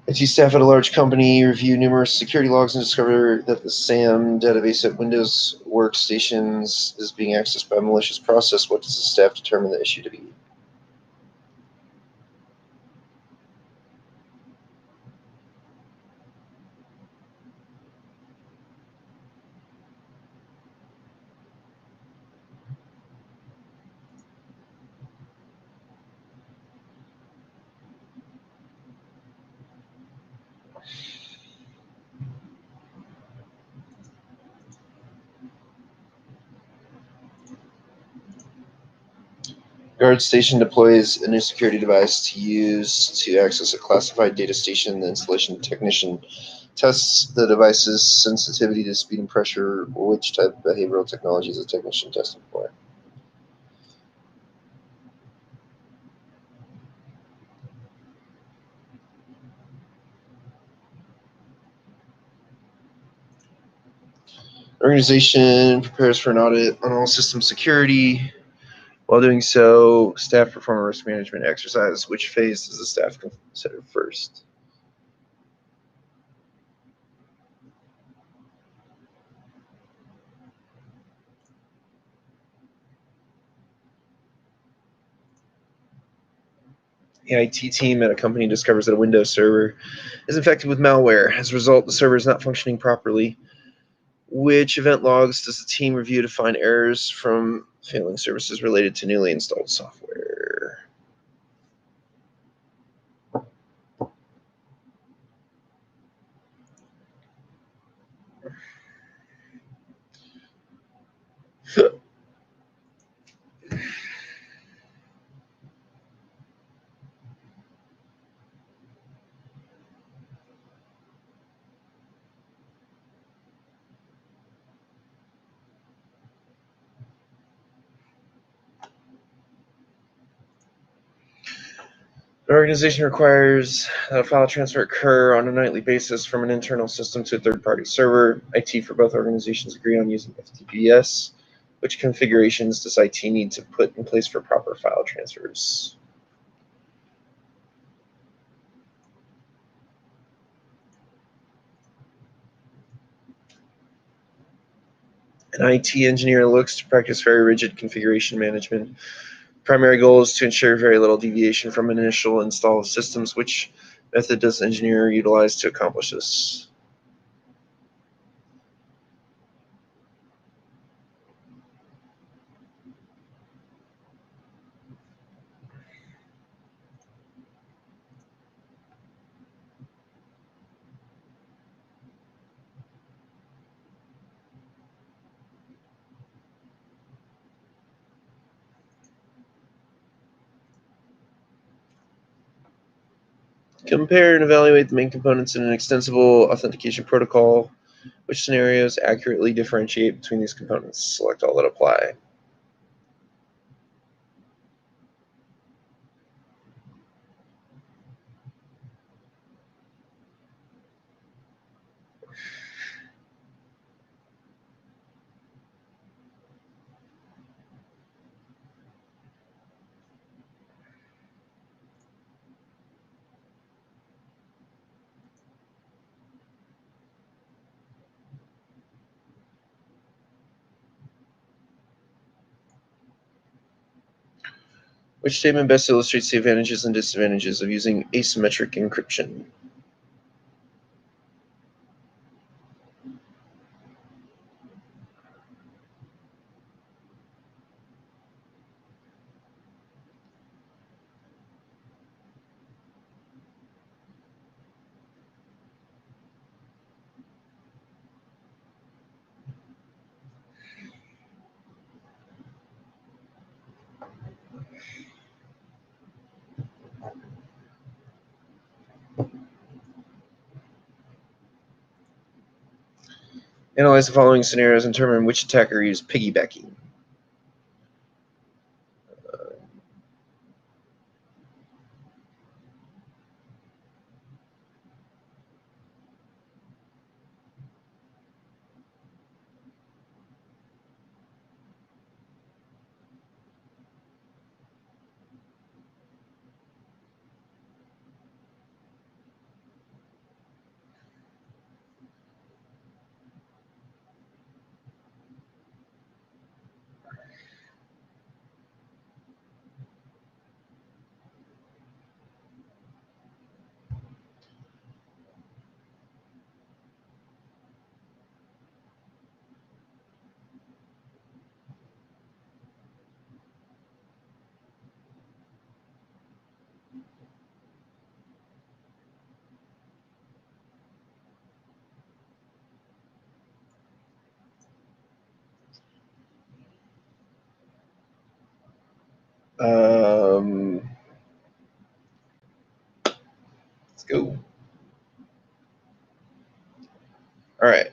IT staff at a large company review numerous security logs and discover that the SAM database at Windows workstations is being accessed by a malicious process. What does the staff determine the issue to be? Guard station deploys a new security device to use to access a classified data station. The installation technician tests the device's sensitivity to speed and pressure. Which type of behavioral technology is the technician testing for? Organization prepares for an audit on all system security. While doing so, staff perform a risk management exercise. Which phase does the staff consider first? The IT team at a company discovers that a Windows server is infected with malware. As a result, the server is not functioning properly. Which event logs does the team review to find errors from failing services related to newly installed software? An organization requires that a file transfer occur on a nightly basis from an internal system to a third-party server. IT for both organizations agree on using FTPS. Which configurations does IT need to put in place for proper file transfers? An IT engineer looks to practice very rigid configuration management. Primary goal is to ensure very little deviation from an initial install of systems. Which method does the engineer utilize to accomplish this? Compare and evaluate the main components in an extensible authentication protocol. Which scenarios accurately differentiate between these components? Select all that apply. Which statement best illustrates the advantages and disadvantages of using asymmetric encryption? Analyze the following scenarios and determine which attacker used piggybacking. Let's go. All right.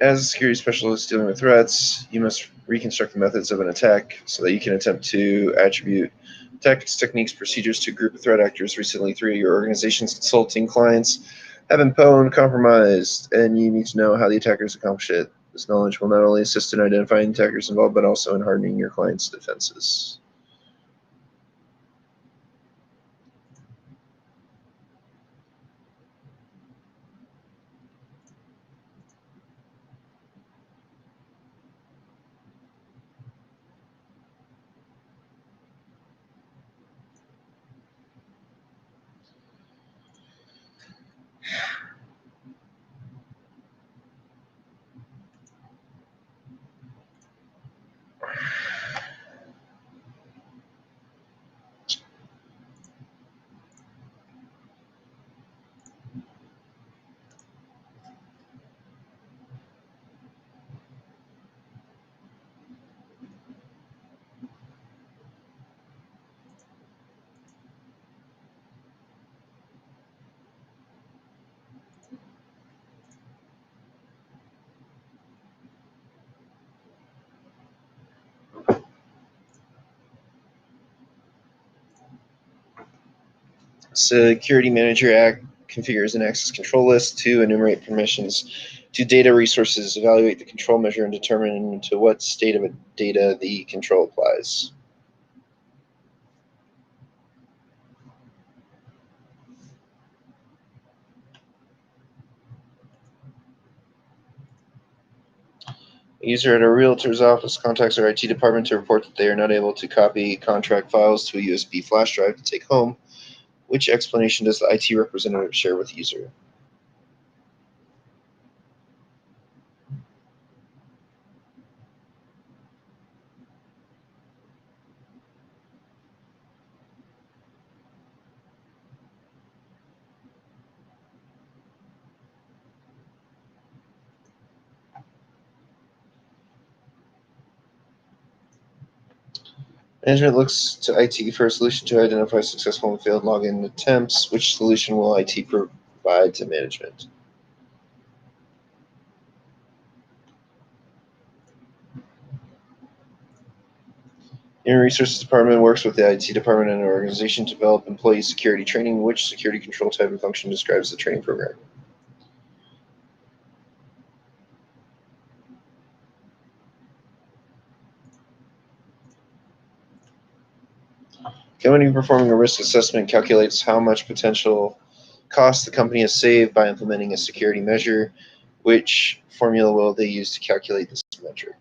As a security specialist dealing with threats, you must reconstruct the methods of an attack so that you can attempt to attribute tactics, techniques, procedures to a group of threat actors. Recently, 3 of your organization's consulting clients have been pwned, compromised, and you need to know how the attackers accomplish it. This knowledge will not only assist in identifying attackers involved, but also in hardening your client's defenses. Security Manager configures an access control list to enumerate permissions to data resources, evaluate the control measure, and determine to what state of data the control applies. A user at a realtor's office contacts their IT department to report that they are not able to copy contract files to a USB flash drive to take home. Which explanation does the IT representative share with the user? Management looks to IT for a solution to identify successful and failed login attempts. Which solution will IT provide to management? Human Resources Department works with the IT department and an organization to develop employee security training. Which security control type and function describes the training program? A company performing a risk assessment calculates how much potential cost the company has saved by implementing a security measure. Which formula will they use to calculate this metric?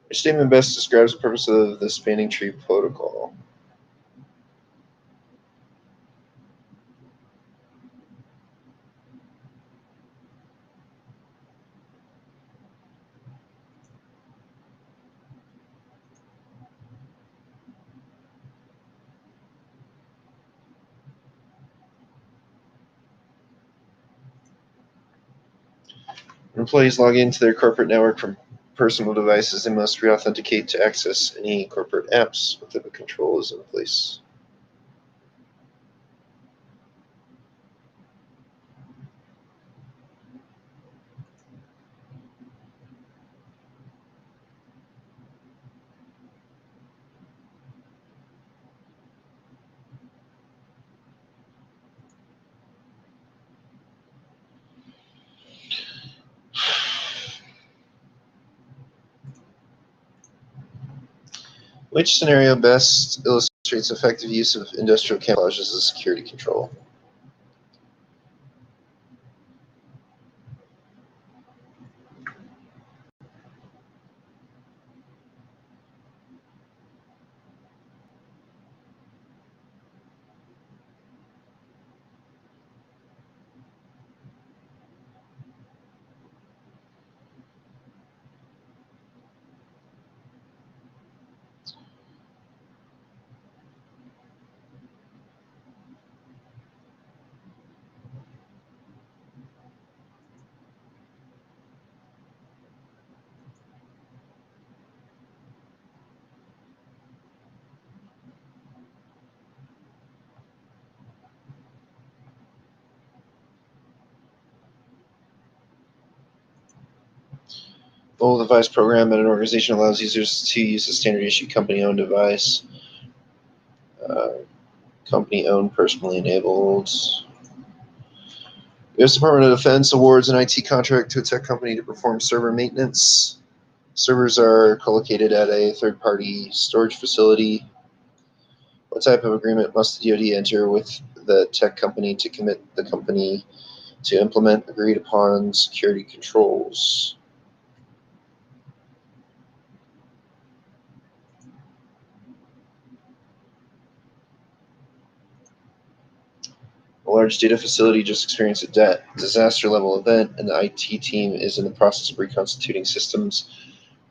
Which statement best describes the purpose of the spanning tree protocol? When employees log into their corporate network from personal devices, they must re-authenticate to access any corporate apps. What type of control is in place? Which scenario best illustrates effective use of industrial camouflage as a security control? Mobile device program at an organization allows users to use a standard issue company-owned device. Company-owned, personally enabled. U.S. Department of Defense awards an IT contract to a tech company to perform server maintenance. Servers are co-located at a third-party storage facility. What type of agreement must the DoD enter with the tech company to commit the company to implement agreed-upon security controls? A large data facility just experienced a disaster-level event, and the IT team is in the process of reconstituting systems.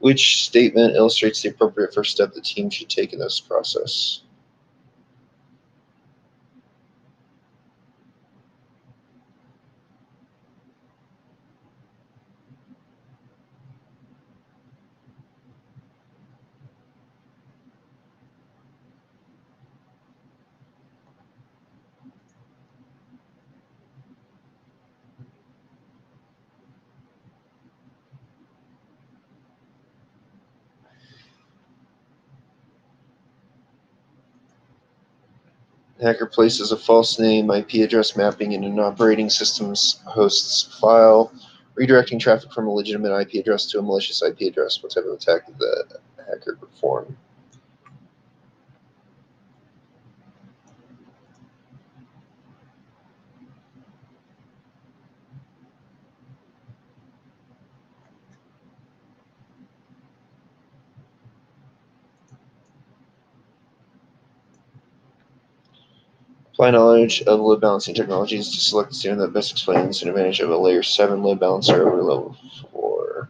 Which statement illustrates the appropriate first step the team should take in this process? Hacker places a false name, IP address mapping in an operating system's host's file, redirecting traffic from a legitimate IP address to a malicious IP address. What type of attack did the hacker perform? Apply knowledge of load balancing technologies to select the standard that best explains an advantage of a layer 7 load balancer over level 4.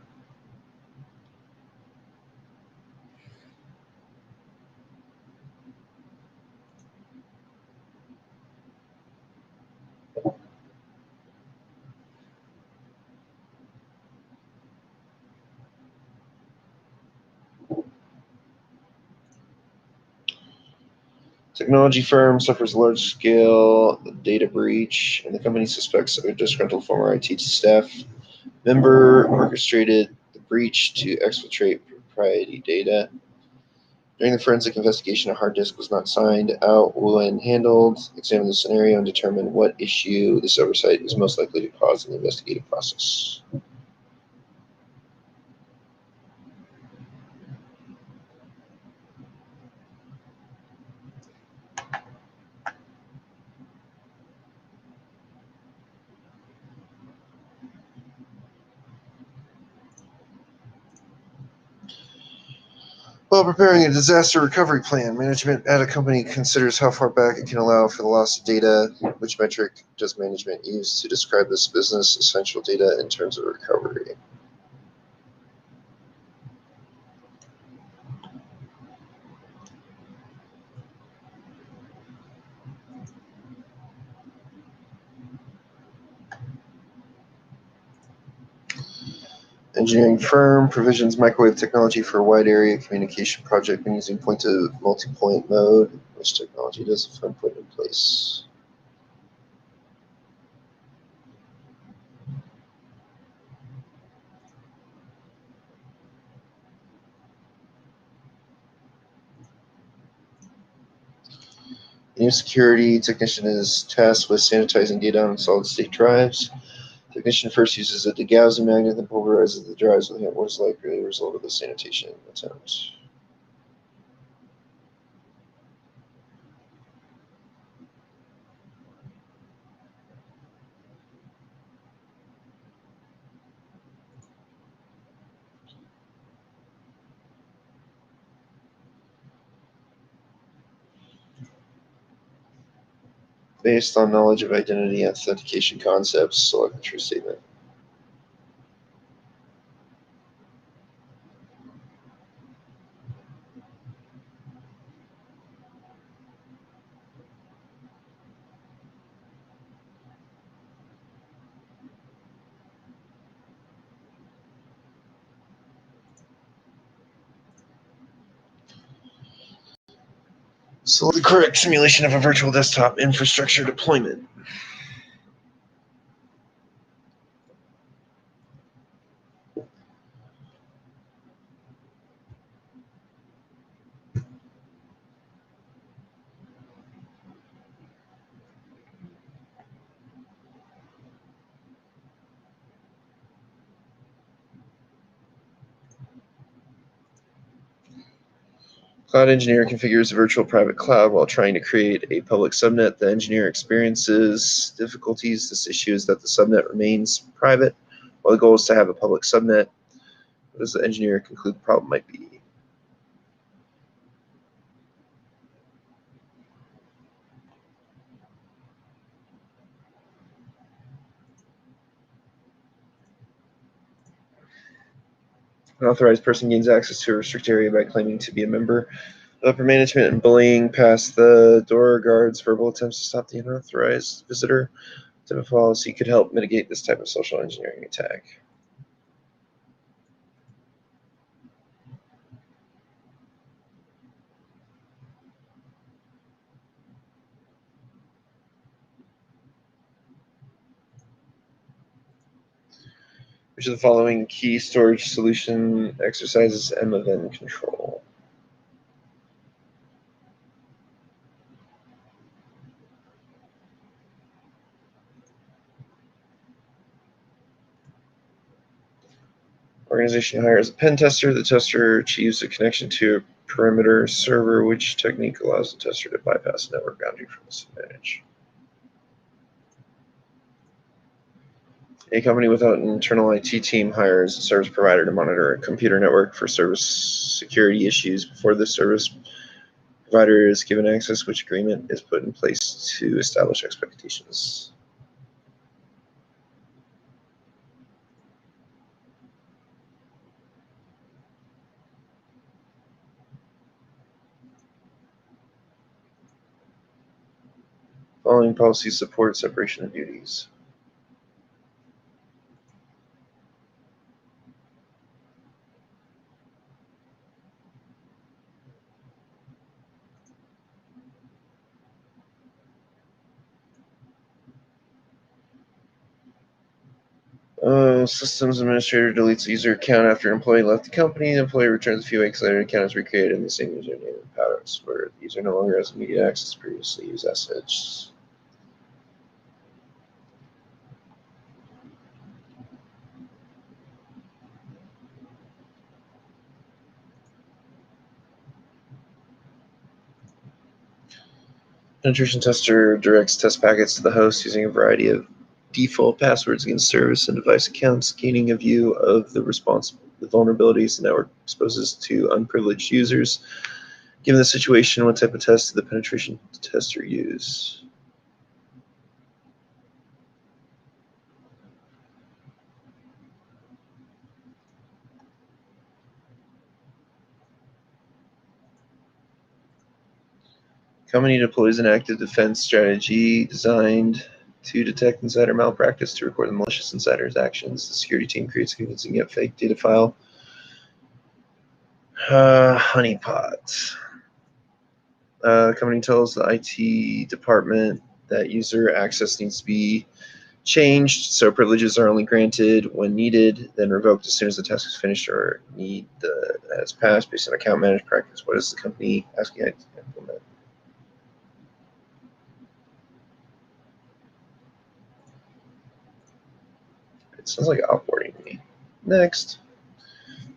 Technology firm suffers large-scale data breach, and the company suspects a disgruntled former IT staff member orchestrated the breach to exfiltrate proprietary data. During the forensic investigation, a hard disk was not signed out when handled. Examine the scenario and determine what issue this oversight is most likely to cause in the investigative process. While preparing a disaster recovery plan, management at a company considers how far back it can allow for the loss of data. Which metric does management use to describe this business essential data in terms of recovery? Engineering firm provisions microwave technology for a wide area communication project when using point to multi-point mode. Which technology does the firm put in place? A new security technician is tasked with sanitizing data on solid-state drives. Technician first uses a degaussing magnet, then pulverizes the drives with what is likely a result of the sanitation attempt. Based on knowledge of identity authentication concepts, select the true statement. Select the correct simulation of a virtual desktop infrastructure deployment. Cloud engineer configures a virtual private cloud while trying to create a public subnet. The engineer experiences difficulties. This issue is that the subnet remains private, while the goal is to have a public subnet. What does the engineer conclude the problem might be? An authorized person gains access to a restricted area by claiming to be a member. Upper management and bullying past the door guards. Verbal attempts to stop the unauthorized visitor. What type of policy could help mitigate this type of social engineering attack? Which of the following key storage solution exercises M-event control? Organization hires a pen tester. The tester achieves a connection to a perimeter server, which technique allows the tester to bypass a network boundary from this advantage. A company without an internal IT team hires a service provider to monitor a computer network for service security issues before the service provider is given access, which agreement is put in place to establish expectations. Following policies support separation of duties. Systems administrator deletes the user account after an employee left the company. The employee returns a few weeks later. The account is recreated in the same username and password. The user no longer has immediate access to previously used assets. Penetration tester directs test packets to the host using a variety of default passwords against service and device accounts, gaining a view of the vulnerabilities the network exposes to unprivileged users. Given the situation, what type of test did the penetration tester use? Company deploys an active defense strategy designed to detect insider malpractice to record the malicious insider's actions. The security team creates a convincing yet fake data file. Honeypot. The company tells the IT department that user access needs to be changed, so privileges are only granted when needed, then revoked as soon as the task is finished or need has passed based on account managed practice. What is the company asking IT to implement? It sounds like offboarding to me. Next.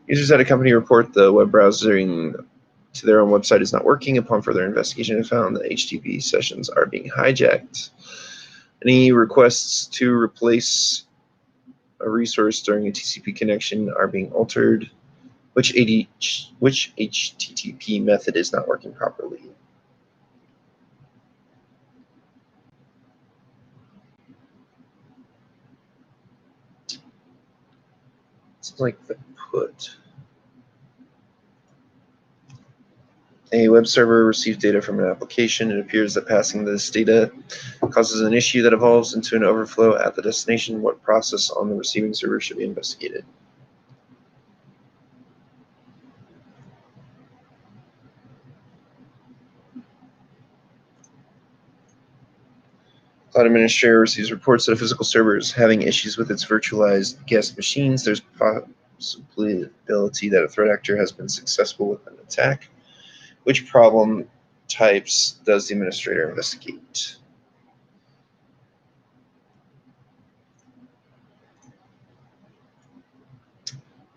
Users at a company report the web browsing to their own website is not working. Upon further investigation, it found that HTTP sessions are being hijacked. Any requests to replace a resource during a TCP connection are being altered. Which HTTP method is not working properly? Sounds like the put. A web server receives data from an application. It appears that passing this data causes an issue that evolves into an overflow at the destination. What process on the receiving server should be investigated? Cloud administrator receives reports that a physical server is having issues with its virtualized guest machines. There's possibility that a threat actor has been successful with an attack. Which problem types does the administrator investigate?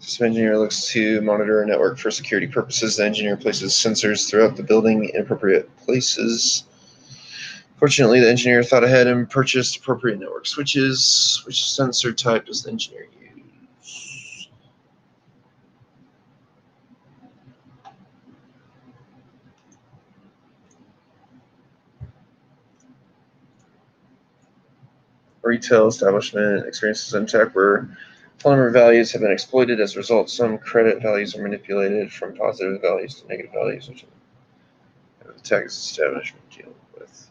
System engineer looks to monitor a network for security purposes. The engineer places sensors throughout the building in appropriate places. Fortunately, the engineer thought ahead and purchased appropriate network switches. Which sensor type does the engineer use? Retail establishment experiences in tech where phone values have been exploited. As a result, some credit values are manipulated from positive values to negative values, which the tech establishment deal with.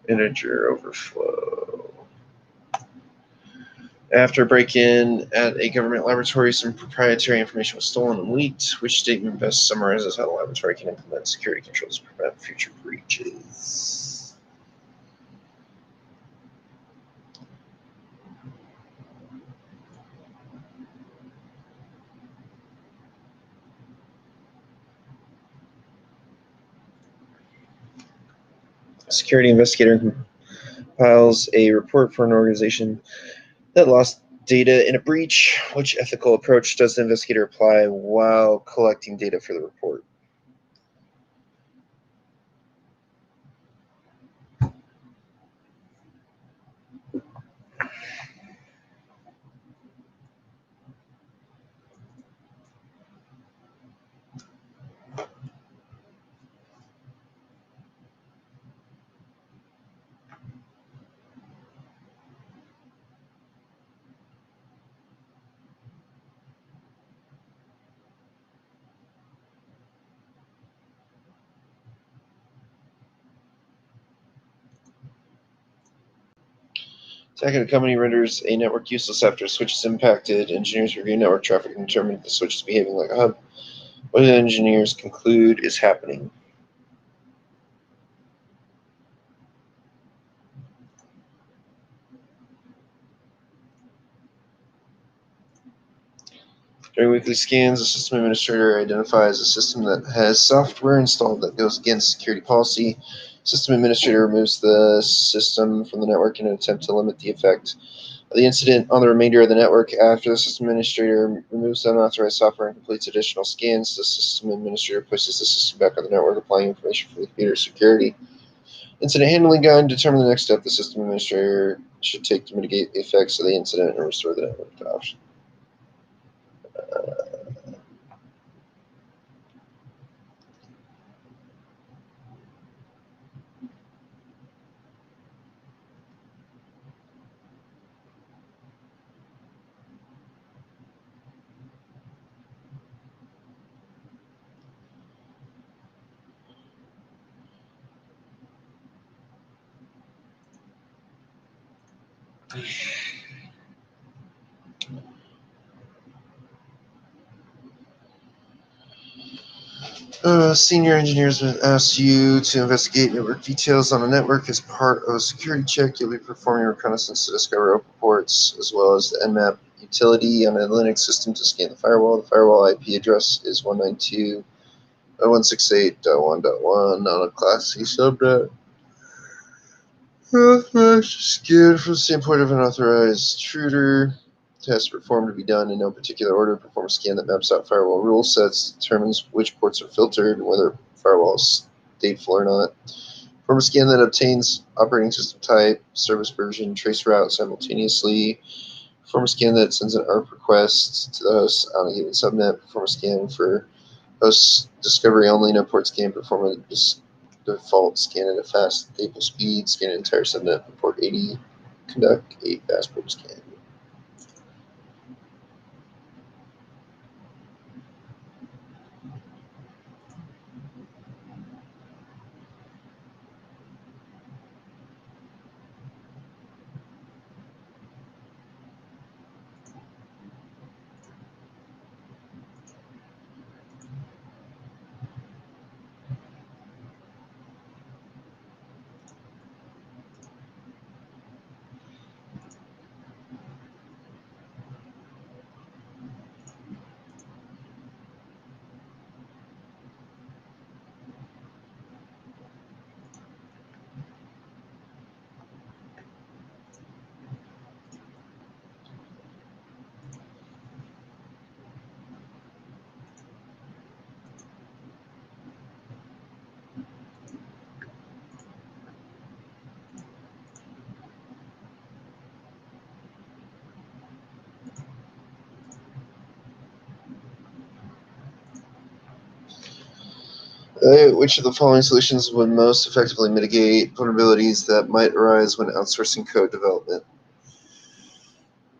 Integer overflow. After a break-in at a government laboratory, some proprietary information was stolen and leaked. Which statement best summarizes how the laboratory can implement security controls to prevent future breaches? A security investigator compiles a report for an organization that lost Data in a breach. Which ethical approach does the investigator apply while collecting data for the report? Attacking a company renders a network useless after a switch is impacted. Engineers review network traffic and determine if the switch is behaving like a hub. What do the engineers conclude is happening? During weekly scans, the system administrator identifies a system that has software installed that goes against security policy. System administrator removes the system from the network in an attempt to limit the effect of the incident on the remainder of the network. After the system administrator removes the unauthorized software and completes additional scans, the system administrator places the system back on the network, applying information for the computer security. Incident handling guide. Determine the next step the system administrator should take to mitigate the effects of the incident and restore the network to option. Senior engineers will ask you to investigate network details on a network as part of a security check. You'll be performing reconnaissance to discover open ports, as well as the Nmap utility on a Linux system to scan the firewall. The firewall IP address is 192.168.1.1 on a Class C subnet. Scan from the standpoint of an authorized intruder. Tests performed to be done in no particular order. Perform a scan that maps out firewall rule sets, determines which ports are filtered, and whether firewall is stateful or not. Perform a scan that obtains operating system type, service version, trace route simultaneously. Perform a scan that sends an ARP request to the host on a given subnet. Perform a scan for host discovery only, no port scan. Perform a default scan at a fast, stable speed. Scan an entire subnet for port 80. Conduct a fast port scan. Which of the following solutions would most effectively mitigate vulnerabilities that might arise when outsourcing code development?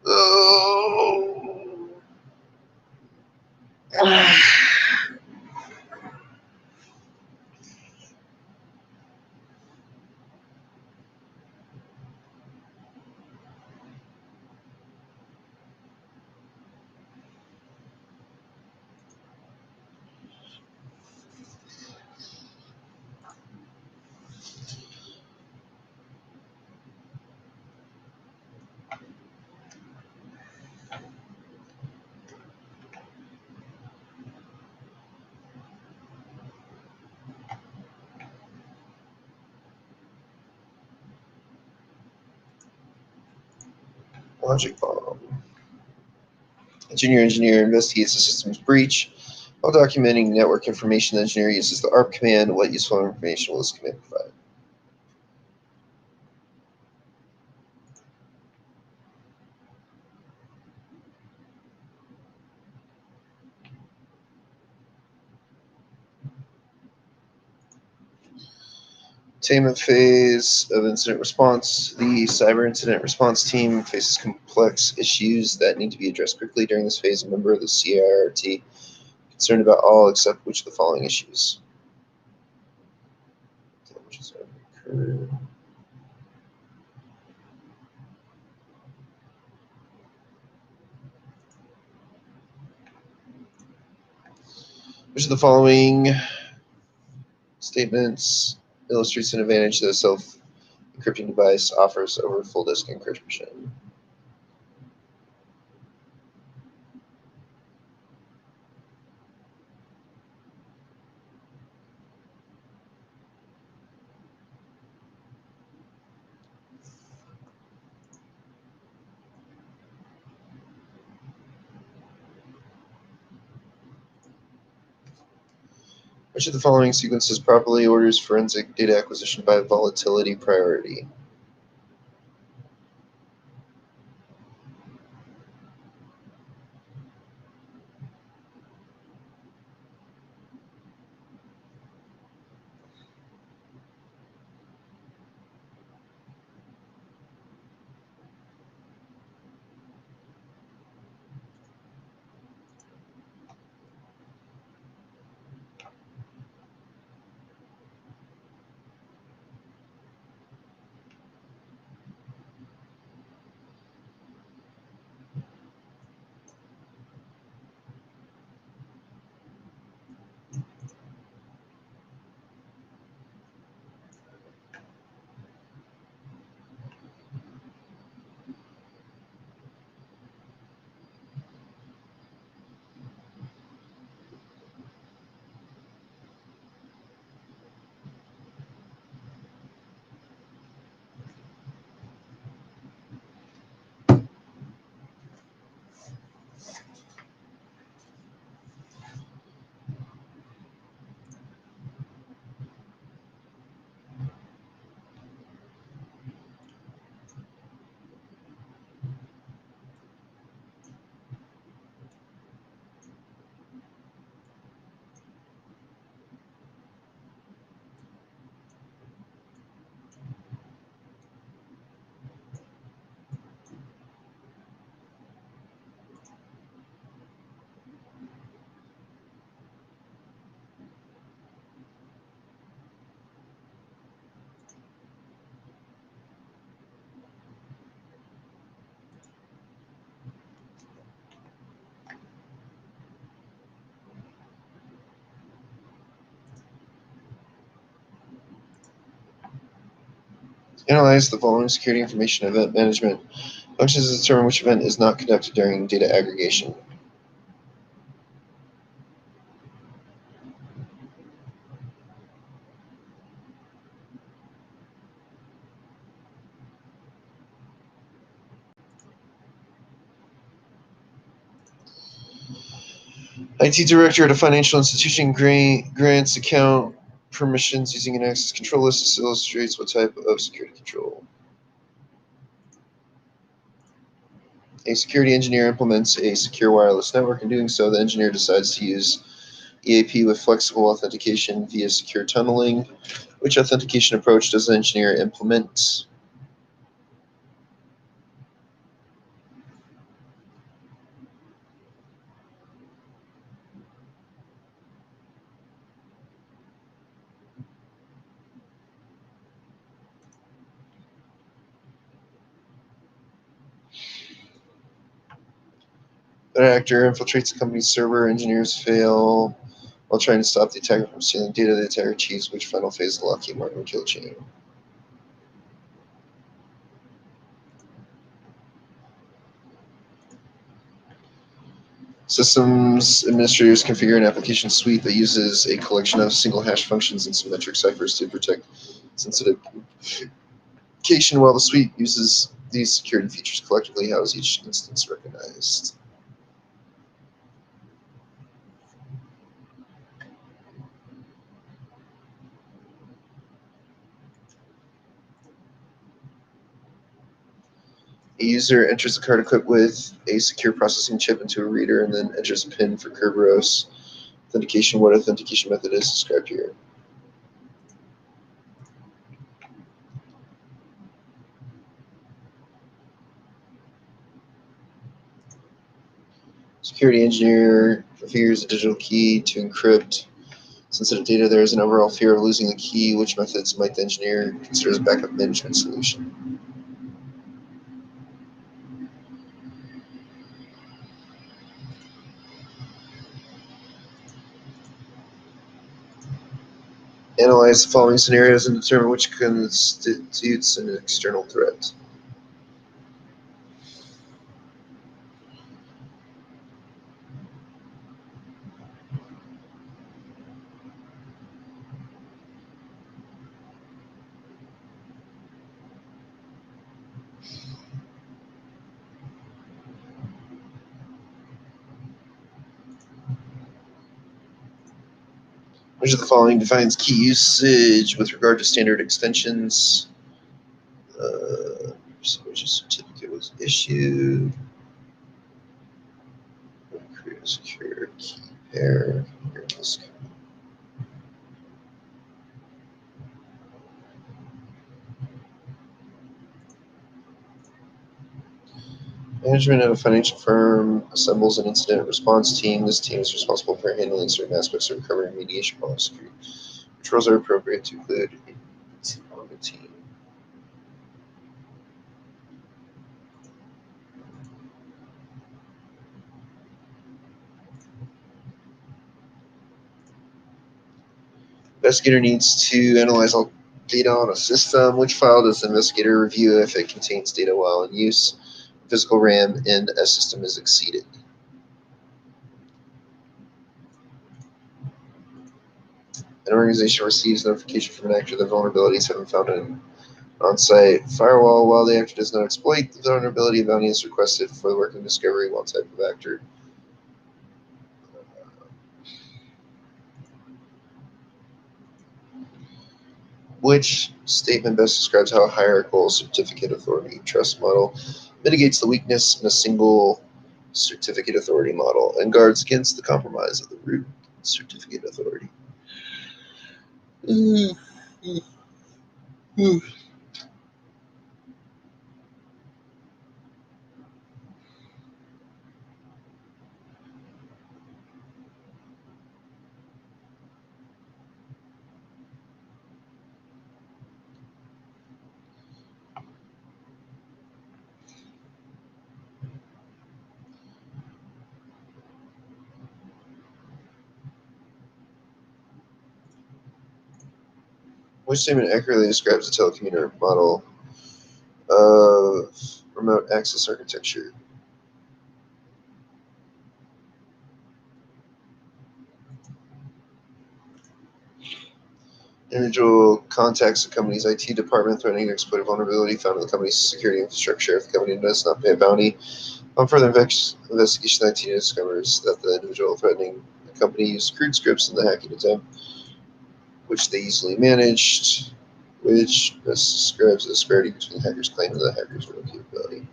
Oh. Logic bomb. A junior engineer investigates the system's breach. While documenting network information, the engineer uses the ARP command. What useful information will this command provide? Attainment phase of incident response. The cyber incident response team faces complex issues that need to be addressed quickly. During this phase, a member of the CIRT concerned about all except which of the following issues. Damages have occurred. Which of the following statements illustrates an advantage that a self-encrypting device offers over full disk encryption? Which of the following sequences properly orders forensic data acquisition by volatility priority? Analyze the following security information event management functions to determine which event is not conducted during data aggregation. IT director at a financial institution grants account permissions using an access control list. This illustrates what type of security control. A security engineer implements a secure wireless network. In doing so, the engineer decides to use EAP with flexible authentication via secure tunneling. Which authentication approach does the engineer implement? An actor infiltrates the company's server. Engineers fail while trying to stop the attacker from stealing data. The attacker achieves which final phase of the Lockheed Martin kill chain? Systems administrators configure an application suite that uses a collection of single hash functions and symmetric ciphers to protect sensitive communication. While the suite uses these security features collectively, how is each instance recognized? A user enters the card equipped with a secure processing chip into a reader and then enters a PIN for Kerberos authentication. What authentication method is described here? Security engineer configures a digital key to encrypt sensitive data. There is an overall fear of losing the key. Which methods might the engineer consider as a backup management solution? Analyze the following scenarios and determine which constitutes an external threat. Which of the following defines key usage with regard to standard extensions? Which certificate was issued? Create a secure key pair. Management at a financial firm assembles an incident response team. This team is responsible for handling certain aspects of recovery and mediation policy. Which roles are appropriate to include on the team? Investigator needs to analyze all data on a system. Which file does the investigator review if it contains data while in use? Physical RAM in a system is exceeded. An organization receives notification from an actor that vulnerabilities have been found in an on-site firewall. While the actor does not exploit the vulnerability, a bounty is requested for the work of discovery. What type of actor? Which statement best describes how a hierarchical certificate authority trust model mitigates the weakness in a single certificate authority model and guards against the compromise of the root certificate authority? Which statement accurately describes the telecommuter model of remote access architecture? Individual contacts the company's IT department threatening to exploit a vulnerability found in the company's security infrastructure. If the company does not pay a bounty, on further investigation, the IT discovers that the individual threatening the company used crude scripts in the hacking attempt, which they easily managed, which best describes the disparity between the hacker's claim and the hacker's real capability.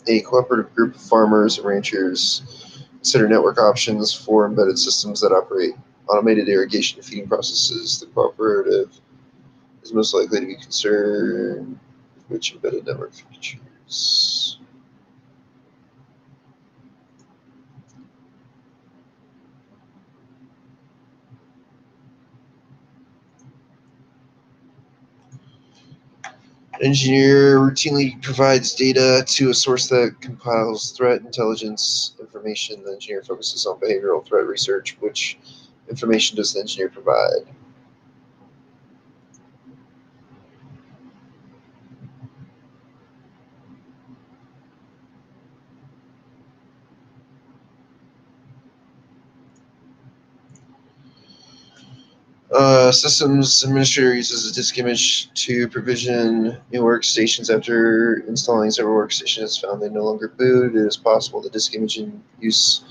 A cooperative group of farmers and ranchers consider network options for embedded systems that operate automated irrigation and feeding processes. The cooperative is most likely to be concerned with which embedded network features. Engineer routinely provides data to a source that compiles threat intelligence information. The engineer focuses on behavioral threat research. Which information does the engineer provide? Systems administrator uses a disk image to provision new workstations. After installing several workstations, it's found they no longer boot. It is possible the disk image in use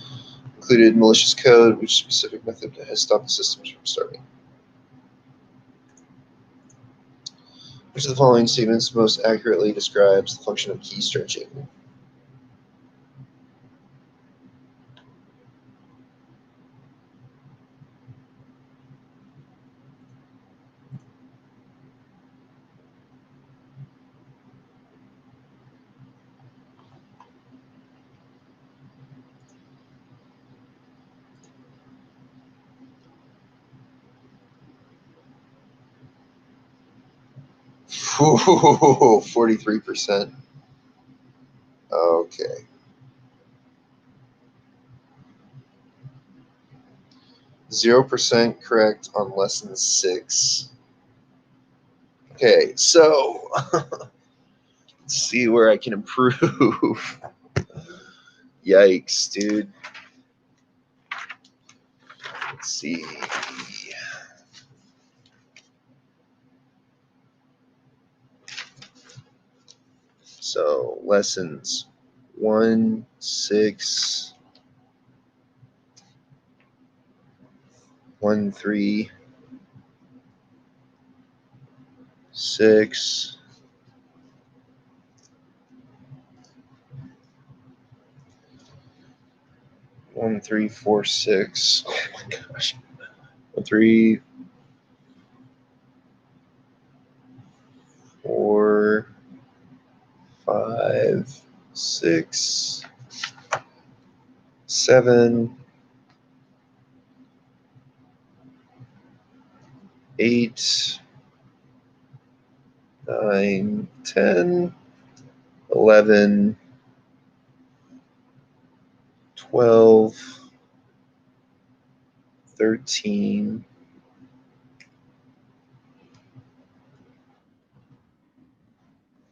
included malicious code, which specific method has stopped the systems from starting. Which of the following statements most accurately describes the function of key stretching? Ooh, 43%. Okay. %, correct on lesson 6. Okay, so let's see where I can improve. Yikes, dude. Let's see. So lessons 1, 6, 1, 3, 6, 1, 3, 4, 6. Oh my gosh. 1, 3, 4, 5, 6, 7, 8, 9, 10, 11, 12, 13,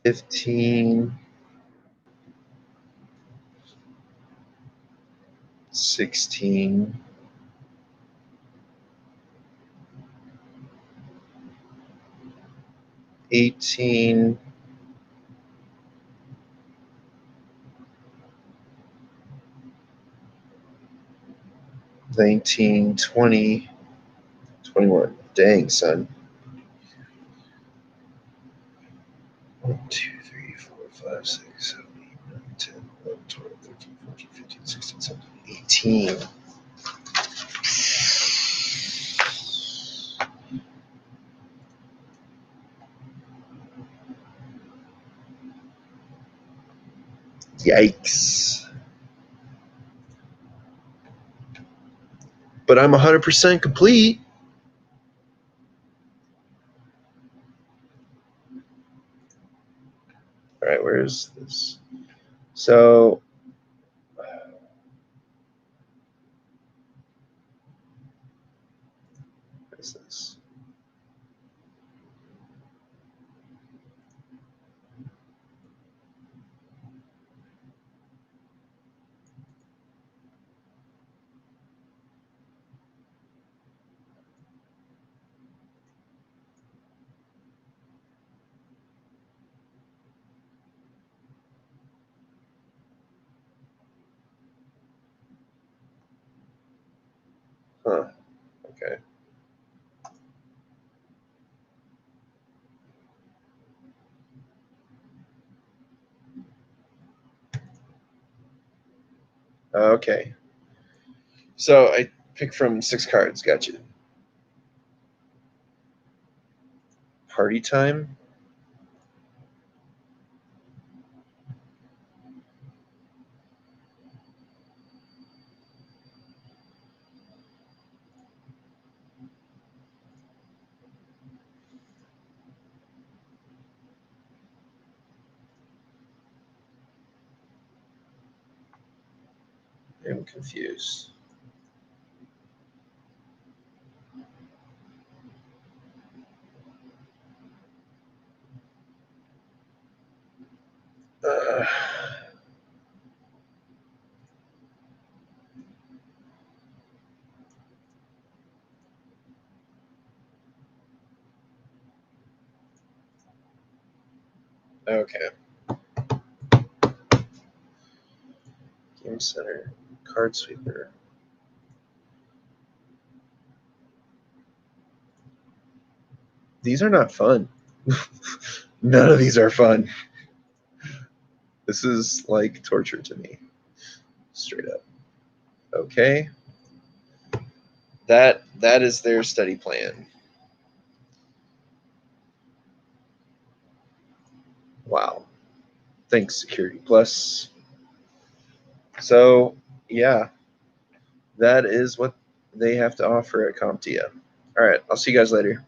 15, 16, 18, 19, 20, 21. Dang, son. 1, 2, 3, 4, 5, 6, 7, 8, 9, 10, 11, 12, 13, 14, 15, 16, 17, 18. Yikes. But I'm 100% complete. All right, where is this? So, what is this? Huh, okay. Okay. So I picked from 6 cards. Gotcha. Party time. I'm confused. Uh, okay. Game center. Card sweeper. These are not fun. None of these are fun. This is like torture to me. Straight up. Okay. That is their study plan. Wow. Thanks, Security Plus. So, yeah, that is what they have to offer at CompTIA. All right, I'll see you guys later.